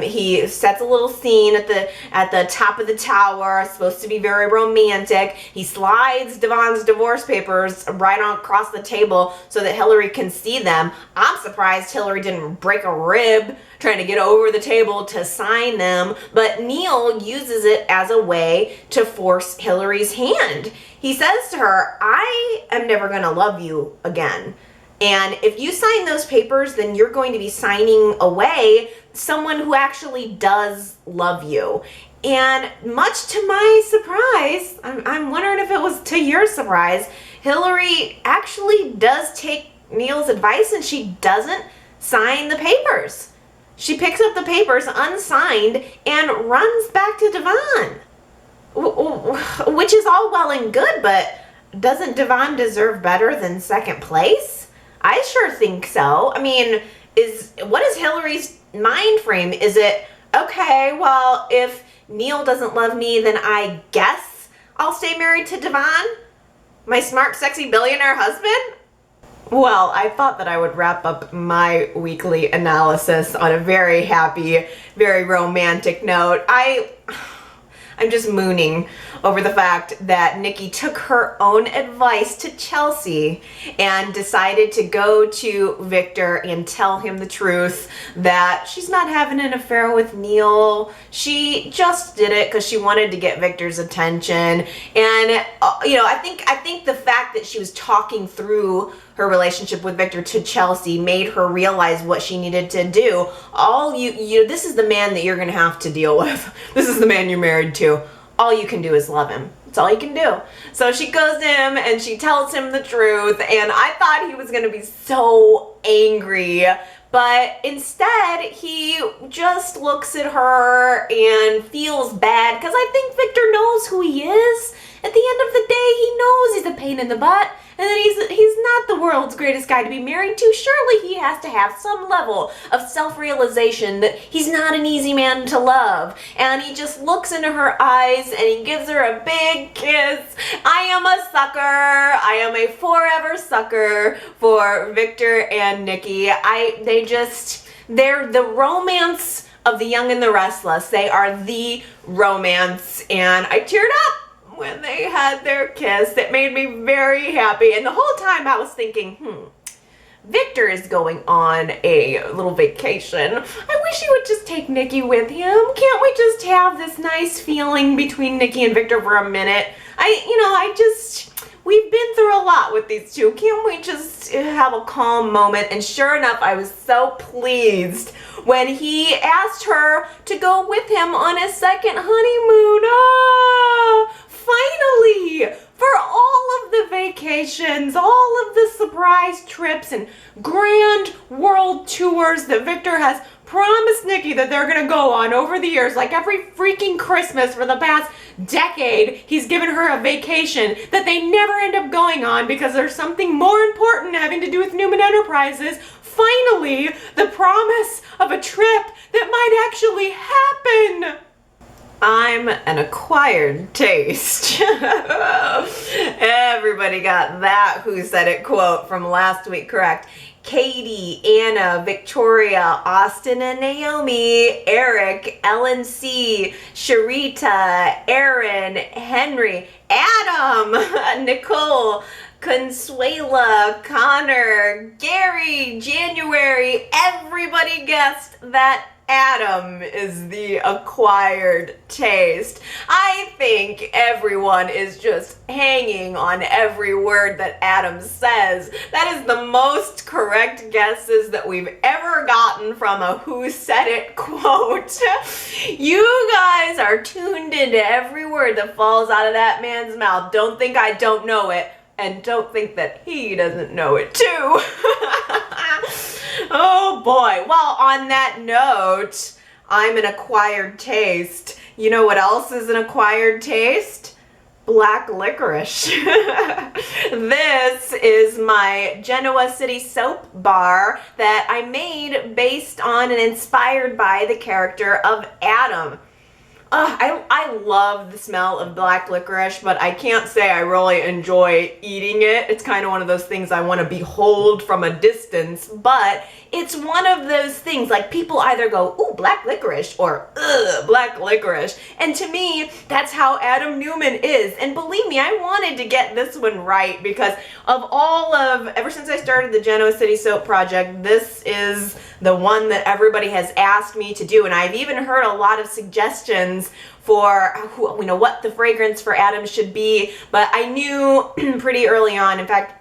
He sets a little scene at the top of the tower, supposed to be very romantic. He slides Devon's divorce papers right on across the table so that Hilary can see them. I'm surprised Hilary didn't break a rib trying to get over the table to sign them, but Neil uses it as a way to force Hilary's hand. He says to her, I am never going to love you again. And if you sign those papers, then you're going to be signing away someone who actually does love you. And much to my surprise, I'm wondering if it was to your surprise, Hilary actually does take Neil's advice and she doesn't sign the papers. She picks up the papers unsigned and runs back to Devon. Which is all well and good, but doesn't Devon deserve better than second place? I sure think so. I mean, what is Hilary's mind frame? Is it, Okay, well, if Neil doesn't love me, then I guess I'll stay married to Devon, my smart, sexy billionaire husband? Well, I thought that I would wrap up my weekly analysis on a very happy, very romantic note. I'm just mooning over the fact that Nikki took her own advice to Chelsea and decided to go to Victor and tell him the truth that she's not having an affair with Neil. She just did it because she wanted to get Victor's attention. And I think the fact that she was talking through her relationship with Victor to Chelsea made her realize what she needed to do. This is the man that you're gonna have to deal with. This is the man you're married to. All you can do is love him. That's all you can do. So she goes to him and she tells him the truth, and I thought he was gonna be so angry, but instead he just looks at her and feels bad because I think Victor knows who he is. At the end of the day, he knows he's a pain in the butt, and that he's not the world's greatest guy to be married to. Surely he has to have some level of self-realization that he's not an easy man to love. And he just looks into her eyes and he gives her a big kiss. I am a sucker. I am a forever sucker for Victor and Nikki. They're the romance of the young and the restless. They are the romance, and I teared up when they had their kiss. It made me very happy. And the whole time I was thinking, Victor is going on a little vacation. I wish he would just take Nikki with him. Can't we just have this nice feeling between Nikki and Victor for a minute? We've been through a lot with these two. Can't we just have a calm moment? And sure enough, I was so pleased when he asked her to go with him on a second honeymoon. Finally, for all of the vacations, all of the surprise trips and grand world tours that Victor has promised Nikki that they're gonna go on over the years, like every freaking Christmas for the past decade, he's given her a vacation that they never end up going on because there's something more important having to do with Newman Enterprises. Finally, the promise of a trip that might actually happen. I'm an acquired taste. Everybody got that Who Said It quote from last week correct. Katie, Anna, Victoria, Austin and Naomi, Eric, Ellen C, Sharita, Aaron, Henry, Adam, Nicole, Consuela, Connor, Gary, January. Everybody guessed that Adam is the acquired taste. I think everyone is just hanging on every word that Adam says. That is the most correct guesses that we've ever gotten from a Who Said It quote. You guys are tuned into every word that falls out of that man's mouth. Don't think I don't know it, and don't think that he doesn't know it too. Oh boy. Well, on that note, I'm an acquired taste. You know what else is an acquired taste? Black licorice. This is my Genoa City soap bar that I made based on and inspired by the character of Adam. I love the smell of black licorice, but I can't say I really enjoy eating it. It's kind of one of those things I want to behold from a distance, but it's one of those things, like people either go, ooh, black licorice, or ugh, black licorice. And to me, that's how Adam Newman is. And believe me, I wanted to get this one right because ever since I started the Genoa City Soap Project, this is the one that everybody has asked me to do. And I've even heard a lot of suggestions for what the fragrance for Adam should be, but I knew pretty early on. In fact,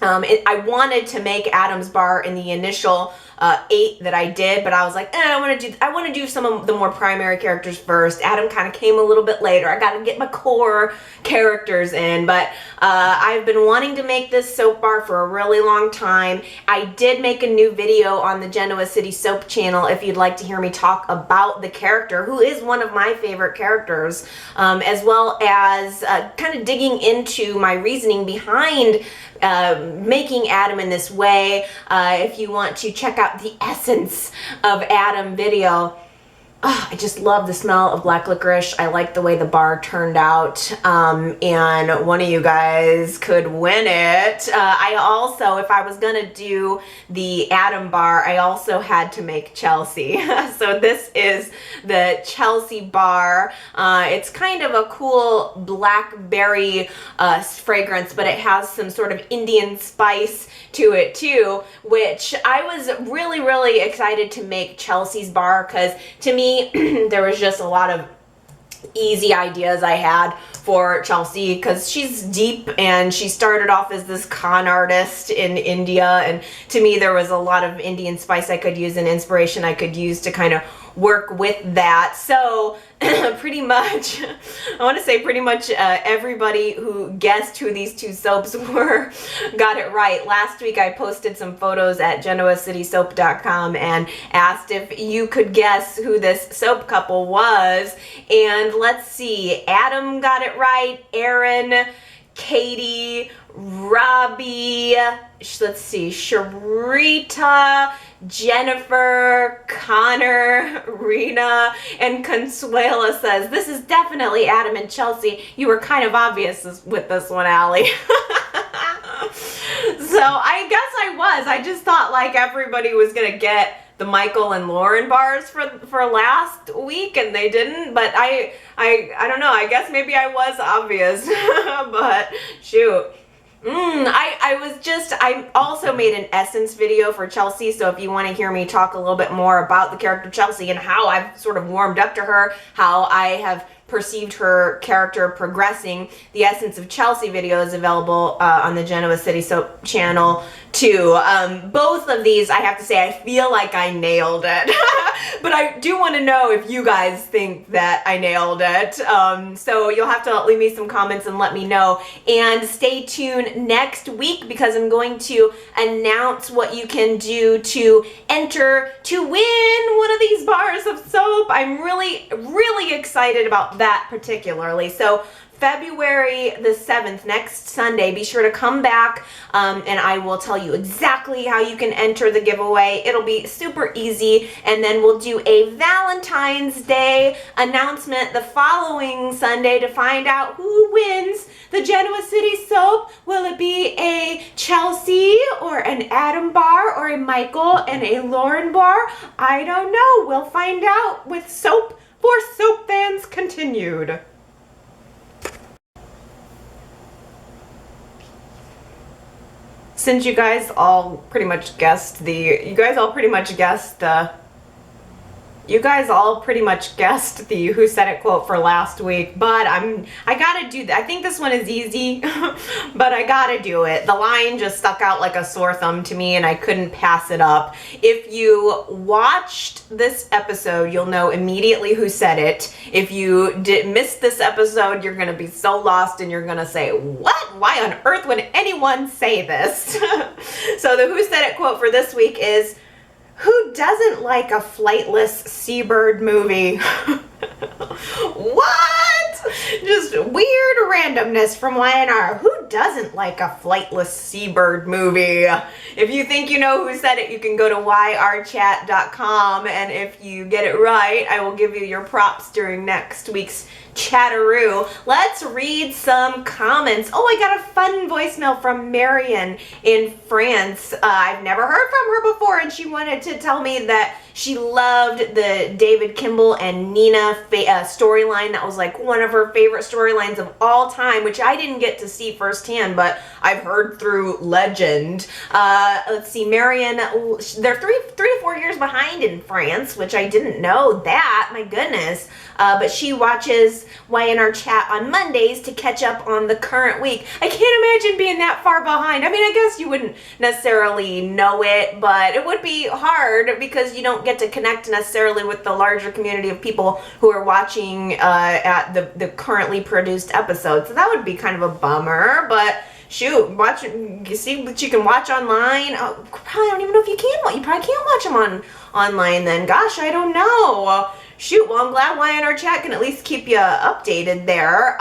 I wanted to make Adam's bar in the initial 8 that I did, but I was like, I want to do some of the more primary characters first. Adam kind of came a little bit later. I got to get my core characters in, but I've been wanting to make this soap bar for a really long time. I did make a new video on the Genoa City Soap channel if you'd like to hear me talk about the character, who is one of my favorite characters, as well as kind of digging into my reasoning behind making Adam in this way. If you want to check out the essence of Adam video. I just love the smell of black licorice. I like the way the bar turned out, and one of you guys could win it. I also, if I was gonna do the Adam bar, I also had to make Chelsea. So this is the Chelsea bar. It's kind of a cool blackberry fragrance, but it has some sort of Indian spice to it too, which I was really, really excited to make Chelsea's bar, because to me, there was just a lot of easy ideas I had for Chelsea, because she's deep and she started off as this con artist in India, and to me there was a lot of Indian spice I could use and inspiration I could use to kind of work with that. So pretty much, I want to say pretty much everybody who guessed who these two soaps were got it right. Last week I posted some photos at GenoaCitySoap.com and asked if you could guess who this soap couple was. And let's see, Adam got it right, Aaron, Katie, Robbie, let's see, Sharita, Jennifer, Connor, Rena, and Consuela says, this is definitely Adam and Chelsea. You were kind of obvious with this one, Allie. So I guess I was. I just thought like everybody was going to get the Michael and Lauren bars for last week, and they didn't, but I don't know, I guess maybe I was obvious, but shoot. I also made an essence video for Chelsea, so if you want to hear me talk a little bit more about the character Chelsea and how I've sort of warmed up to her, how I have perceived her character progressing, the Essence of Chelsea video is available on the Genoa City Soap channel too. Both of these, I have to say, I feel like I nailed it. But I do want to know if you guys think that I nailed it. So you'll have to leave me some comments and let me know. And stay tuned next week, because I'm going to announce what you can do to enter to win one of these bars of soap. I'm really, really excited about that particularly. So February the 7th, next Sunday, be sure to come back and I will tell you exactly how you can enter the giveaway. It'll be super easy, and then we'll do a Valentine's Day announcement the following Sunday to find out who wins the Genoa City Soap. Will it be a Chelsea or an Adam bar or a Michael and a Lauren bar? I don't know. We'll find out with Soap for Soap Fans continued. Since you guys all pretty much guessed the Who Said It quote for last week, but I gotta do that. I think this one is easy, but I gotta do it. The line just stuck out like a sore thumb to me and I couldn't pass it up. If you watched this episode, you'll know immediately who said it. If you missed this episode, you're gonna be so lost and you're gonna say, what? Why on earth would anyone say this? So the Who Said It quote for this week is, who doesn't like a flightless seabird movie? What? Just weird randomness from Y&R. Who doesn't like a flightless seabird movie? If you think you know who said it, you can go to yrchat.com, and if you get it right, I will give you your props during next week's Chatteroo. Let's read some comments. Oh, I got a fun voicemail from Marion in France. I've never heard from her before, and she wanted to tell me that she loved the David Kimball and Nina storyline. That was like one of her favorite storylines of all time, which I didn't get to see firsthand, but I've heard through legend. Let's see, Marion, they're three to 4 years behind in France, which I didn't know that, my goodness. But she watches Y&R Chat on Mondays to catch up on the current week. I can't imagine being that far behind. I mean, I guess you wouldn't necessarily know it, but it would be hard because you don't get to connect necessarily with the larger community of people who are watching at the currently produced episodes. So that would be kind of a bummer, but shoot, see what you can watch online. Oh, probably, I don't even know if you can. You probably can't watch them online then. Gosh, I don't know. Shoot, well, I'm glad Y&R Chat can at least keep you updated there.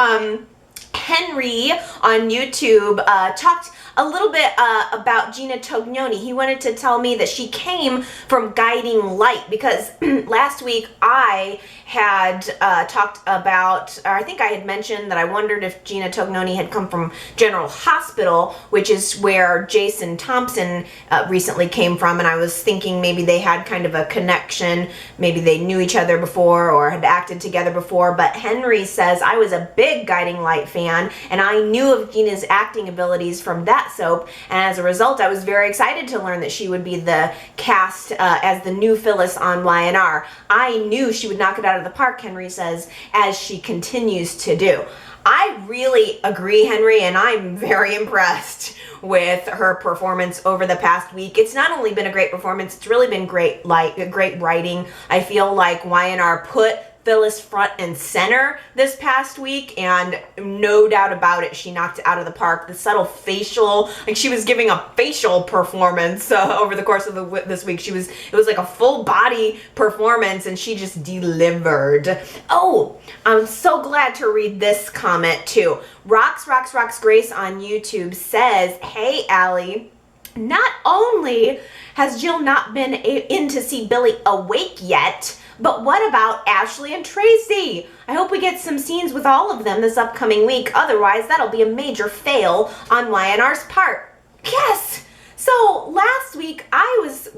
Henry on YouTube talked a little bit about Gina Tognoni. He wanted to tell me that she came from Guiding Light because last week I had talked about, or I think I had mentioned that I wondered if Gina Tognoni had come from General Hospital, which is where Jason Thompson recently came from, and I was thinking maybe they had kind of a connection, maybe they knew each other before or had acted together before, but Henry says I was a big Guiding Light fan, and I knew of Gina's acting abilities from that soap, and as a result I was very excited to learn that she would be the cast as the new Phyllis on Y&R. I knew she would knock it out of the park, Henry says, as she continues to do. I really agree, Henry, and I'm very impressed with her performance over the past week. It's not only been a great performance, it's really been great writing. I feel like Y&R put Phyllis front and center this past week, and no doubt about it, she knocked it out of the park. The subtle facial, like she was giving a facial performance over the course of this week. It was like a full body performance, and she just delivered. Oh, I'm so glad to read this comment too. Rocks Grace on YouTube says, "Hey Allie, not only has Jill not been in to see Billy awake yet, but what about Ashley and Tracy? I hope we get some scenes with all of them this upcoming week. Otherwise, that'll be a major fail on Y&R's part." Yes! So last week, I was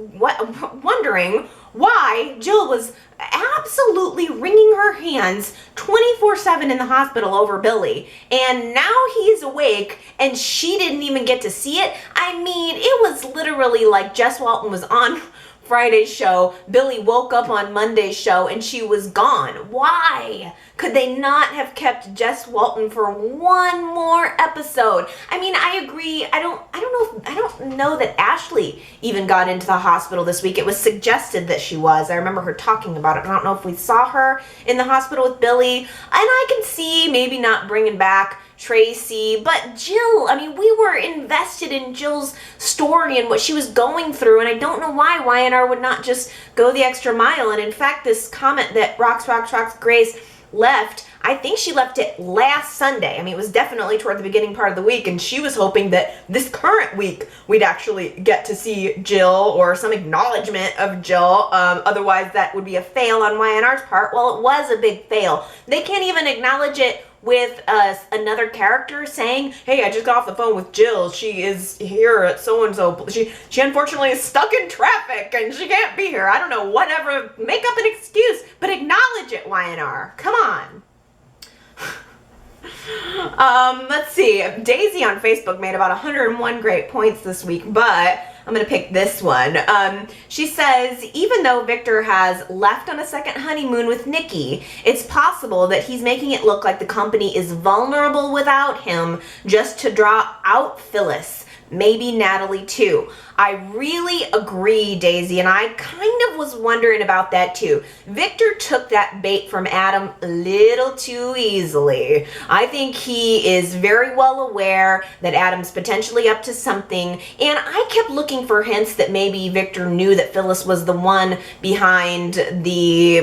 wondering why Jill was absolutely wringing her hands 24/7 in the hospital over Billy. And now he's awake and she didn't even get to see it. I mean, it was literally like Jess Walton was on Friday's show, Billy woke up on Monday's show, and she was gone. Why? Could they not have kept Jess Walton for one more episode? I mean, I agree. I don't know that Ashley even got into the hospital this week. It was suggested that she was. I remember her talking about it. I don't know if we saw her in the hospital with Billy. And I can see maybe not bringing back Tracy, but Jill, I mean, we were invested in Jill's story and what she was going through, and I don't know why Y&R would not just go the extra mile. And in fact, this comment that Rocks Grace left, I think she left it last Sunday. I mean, it was definitely toward the beginning part of the week, and she was hoping that this current week we'd actually get to see Jill or some acknowledgement of Jill. Otherwise, that would be a fail on Y&R's part. Well, it was a big fail. They can't even acknowledge it with another character saying, "Hey, I just got off the phone with Jill. She is here at so-and-so. She unfortunately is stuck in traffic and she can't be here." I don't know, whatever. Make up an excuse, but acknowledge it, Y&R. Come on. Let's see. Daisy on Facebook made about 101 great points this week, but I'm going to pick this one. She says, even though Victor has left on a second honeymoon with Nikki, it's possible that he's making it look like the company is vulnerable without him just to draw out Phyllis. Maybe Natalie too. I really agree, Daisy, and I kind of was wondering about that too. Victor took that bait from Adam a little too easily. I think he is very well aware that Adam's potentially up to something, and I kept looking for hints that maybe Victor knew that Phyllis was the one behind the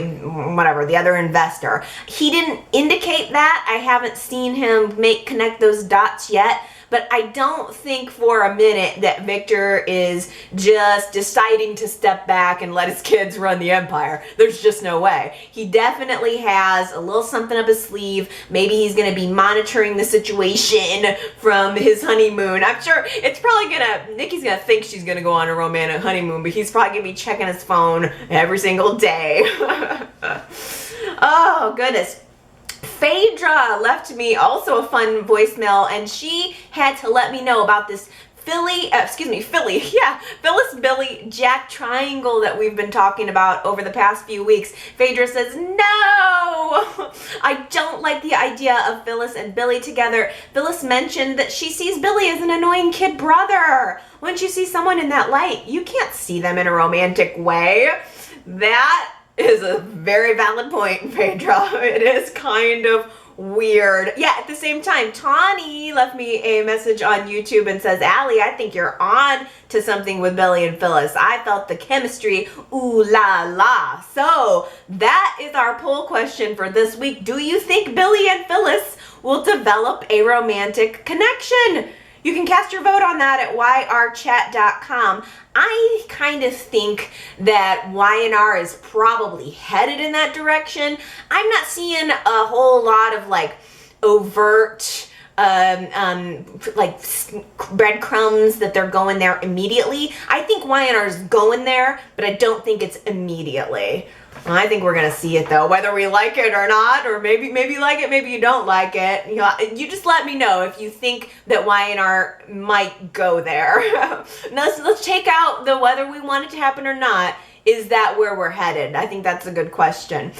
other investor. He didn't indicate that. I haven't seen him connect those dots yet. But I don't think for a minute that Victor is just deciding to step back and let his kids run the empire. There's just no way. He definitely has a little something up his sleeve. Maybe he's going to be monitoring the situation from his honeymoon. I'm sure it's probably Nikki's going to think she's going to go on a romantic honeymoon, but he's probably going to be checking his phone every single day. Oh, goodness. Phaedra left me also a fun voicemail, and she had to let me know about this Phyllis Billy Jack triangle that we've been talking about over the past few weeks. Phaedra says, no, I don't like the idea of Phyllis and Billy together. Phyllis mentioned that she sees Billy as an annoying kid brother. Once you see someone in that light, you can't see them in a romantic way. That is a very valid point, Phaedra. It is kind of weird. Yeah, at the same time, Tawny left me a message on YouTube and says, Allie, I think you're on to something with Billy and Phyllis. I felt the chemistry, ooh la la. So that is our poll question for this week. Do you think Billy and Phyllis will develop a romantic connection? You can cast your vote on that at yrchat.com. I kind of think that Y&R is probably headed in that direction. I'm not seeing a whole lot of like overt like breadcrumbs that they're going there immediately. I think Y&R is going there, but I don't think it's immediately. I think we're gonna see it though, whether we like it or not, or maybe you like it, maybe you don't like it. You know, you just let me know if you think that Y&R might go there. Let's take out the whether we want it to happen or not. Is that where we're headed? I think that's a good question.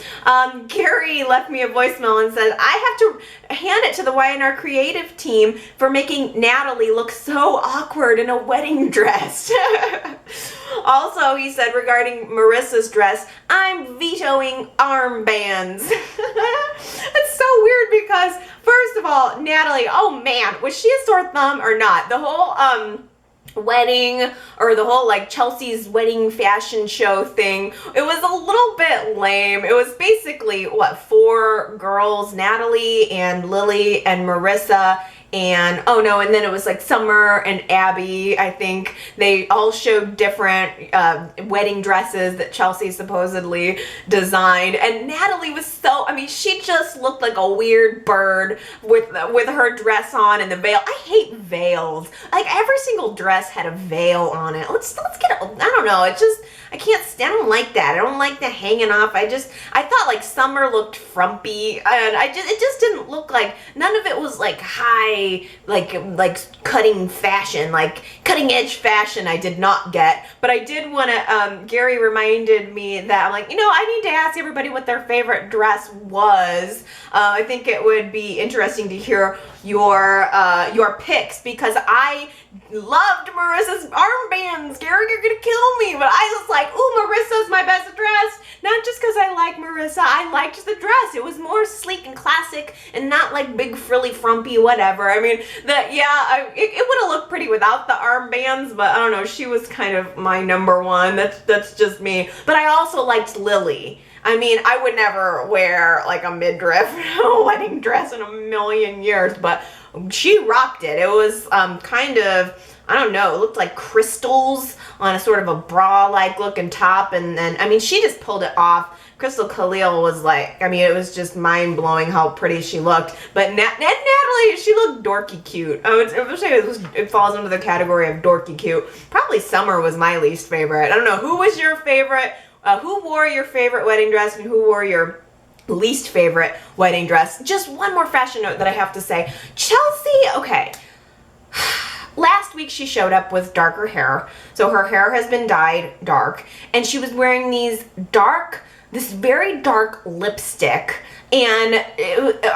Gary left me a voicemail and said, I have to hand it to the Y&R creative team for making Natalie look so awkward in a wedding dress. Also, he said regarding Marissa's dress, I'm vetoing armbands. It's so weird because, first of all, Natalie, oh man, was she a sore thumb or not? The whole, wedding, or the whole like Chelsea's wedding fashion show thing, it was a little bit lame. It was basically what, 4 girls, Natalie and Lily and Marissa, and oh no, and then it was like Summer and Abby. I think they all showed different wedding dresses that Chelsea supposedly designed, and Natalie was so, I mean, she just looked like a weird bird with her dress on and the veil. I hate veils. Like every single dress had a veil on it. Let's get a, I don't know, it just, I don't like that. I don't like the hanging off. I thought like Summer looked frumpy, and it just didn't look like, none of it was like high, like cutting fashion, like cutting edge fashion. I did not get, but I did want to, Gary reminded me that I'm like, you know, I need to ask everybody what their favorite dress was. I think it would be interesting to hear your picks, because I loved Marissa's armbands. Gary, you're gonna kill me, but I was like, ooh, Marissa's my best dress. Not just because I like Marissa, I liked the dress. It was more sleek and classic and not like big frilly frumpy whatever. I mean, it would have looked pretty without the armbands, but I don't know, she was kind of my number one. That's just me. But I also liked Lily. I mean, I would never wear like a midriff wedding dress in a million years, but she rocked it. It was kind of, I don't know, it looked like crystals on a sort of a bra-like looking top, and then, I mean, she just pulled it off. Crystal Khalil was like, I mean, it was just mind-blowing how pretty she looked. But Natalie, she looked dorky cute. It falls into the category of dorky cute. Probably Summer was my least favorite. I don't know, who was your favorite? Who wore your favorite wedding dress, and who wore your least favorite wedding dress? Just one more fashion note that I have to say. Chelsea, okay. Last week she showed up with darker hair. So her hair has been dyed dark, and she was wearing this very dark lipstick, and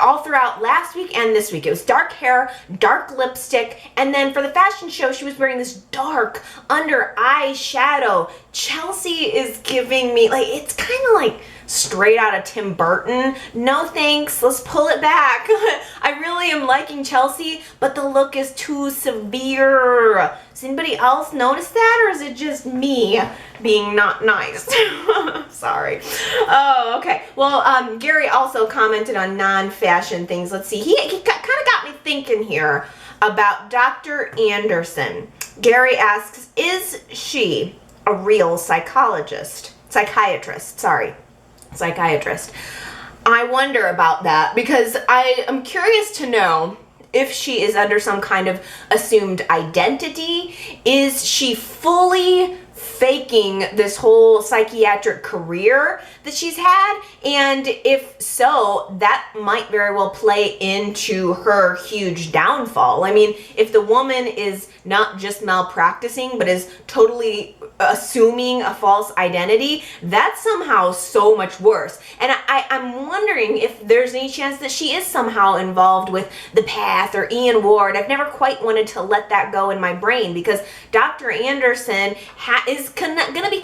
all throughout last week and this week it was dark hair, dark lipstick, and then for the fashion show she was wearing this dark under eye shadow. Chelsea is giving me, like, it's kind of like straight out of Tim Burton. No thanks, let's pull it back. I really am liking Chelsea, but the look is too severe. Does anybody else notice that, or is it just me being not nice? Sorry. Oh, okay. Well, Gary also commented on non-fashion things. Let's see. He kind of got me thinking here about Dr. Anderson. Gary asks, is she a real psychiatrist? I wonder about that, because I am curious to know if she is under some kind of assumed identity. Is she fully faking this whole psychiatric career that she's had? And if so, that might very well play into her huge downfall. I mean, if the woman is not just malpracticing, but is totally assuming a false identity, that's somehow so much worse. And I'm wondering if there's any chance that she is somehow involved with The Path or Ian Ward. I've never quite wanted to let that go in my brain, because Dr. Anderson is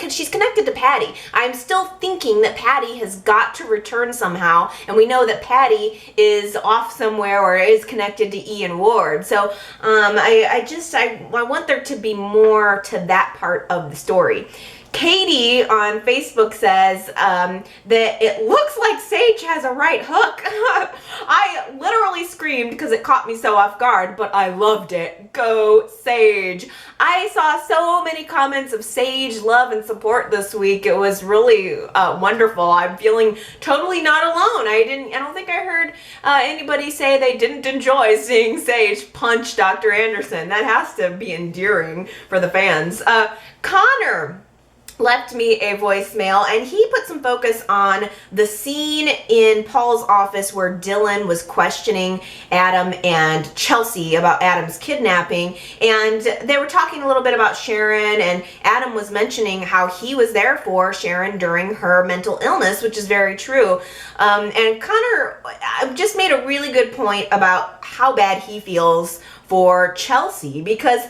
she's connected to Patty. I'm still thinking that Patty has got to return somehow, and we know that Patty is off somewhere or is connected to Ian Ward. So I want there to be more to that part of the story. Katie on Facebook says that it looks like Sage has a right hook. I literally screamed because it caught me so off guard, but I loved it. Go Sage. I saw so many comments of Sage love and support this week. It was really wonderful. I'm feeling totally not alone. I don't think I heard anybody say they didn't enjoy seeing Sage punch Dr. Anderson. That has to be endearing for the fans. Connor left me a voicemail, and he put some focus on the scene in Paul's office where Dylan was questioning Adam and Chelsea about Adam's kidnapping, and they were talking a little bit about Sharon, and Adam was mentioning how he was there for Sharon during her mental illness, which is very true. And Connor just made a really good point about how bad he feels for Chelsea, because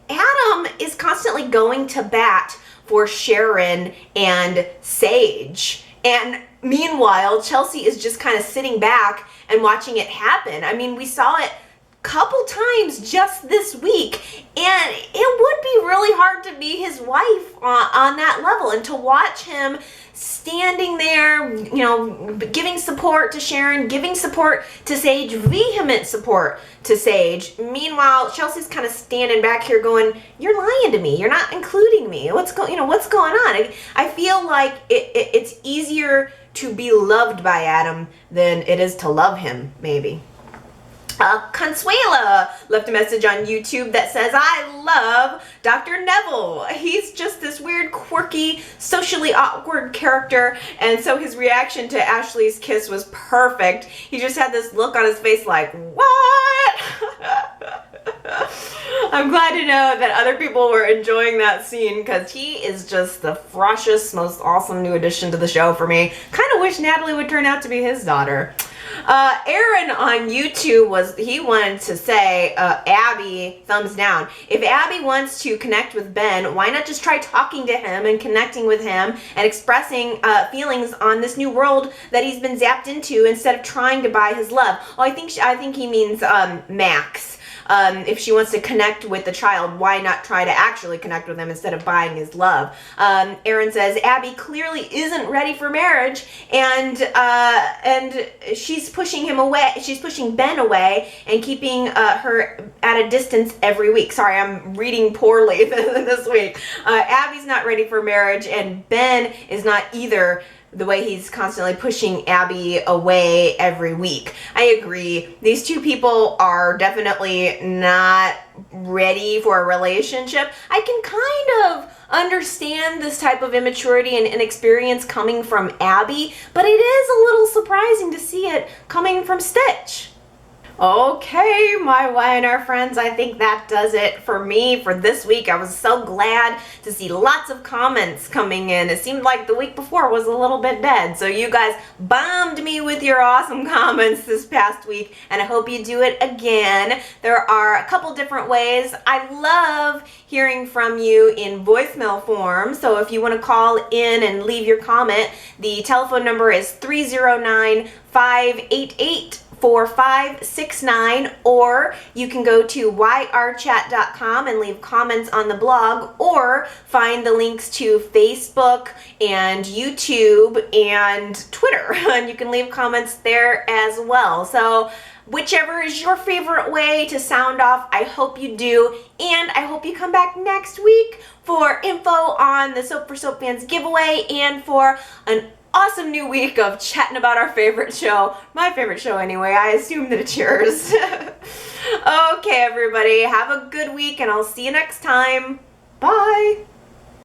Adam is constantly going to bat for Sharon and Sage. And meanwhile, Chelsea is just kind of sitting back and watching it happen. I mean, we saw it a couple times just this week, and it would be really hard to be his wife on that level, and to watch him standing there, you know, giving support to Sharon, giving support to Sage, vehement support to Sage. Meanwhile, Chelsea's kind of standing back here going, "You're lying to me. You're not including me. What's going on?" I feel like it's easier to be loved by Adam than it is to love him, maybe. Consuela left a message on YouTube that says, "I love Dr. Nevil. He's just this weird, quirky, socially awkward character, and so his reaction to Ashley's kiss was perfect. He just had this look on his face like, what?" I'm glad to know that other people were enjoying that scene, because he is just the freshest, most awesome new addition to the show for me. Kind of wish Natalie would turn out to be his daughter. Aaron on YouTube wanted to say, Abby, thumbs down. If Abby wants to connect with Ben, why not just try talking to him and connecting with him and expressing feelings on this new world that he's been zapped into, instead of trying to buy his love? Oh, I think he means Max. If she wants to connect with the child, why not try to actually connect with him instead of buying his love? Aaron says, Abby clearly isn't ready for marriage, and she's pushing him away. She's pushing Ben away and keeping her at a distance every week. Sorry, I'm reading poorly this week. Abby's not ready for marriage, and Ben is not either, the way he's constantly pushing Abby away every week. I agree. These two people are definitely not ready for a relationship. I can kind of understand this type of immaturity and inexperience coming from Abby, but it is a little surprising to see it coming from Stitch. Okay, my Y&R friends, I think that does it for me for this week. I was so glad to see lots of comments coming in. It seemed like the week before was a little bit dead, so you guys bombed me with your awesome comments this past week, and I hope you do it again. There are a couple different ways. I love hearing from you in voicemail form, so if you want to call in and leave your comment, the telephone number is 309-588-4569, or you can go to yrchat.com and leave comments on the blog, or find the links to Facebook and YouTube and Twitter, and you can leave comments there as well. So whichever is your favorite way to sound off, I hope you do, and I hope you come back next week for info on the Soap for Soap Fans giveaway, and for an awesome new week of chatting about our favorite show. My favorite show anyway. I assume that it's yours. Okay, everybody, have a good week, and I'll see you next time. Bye.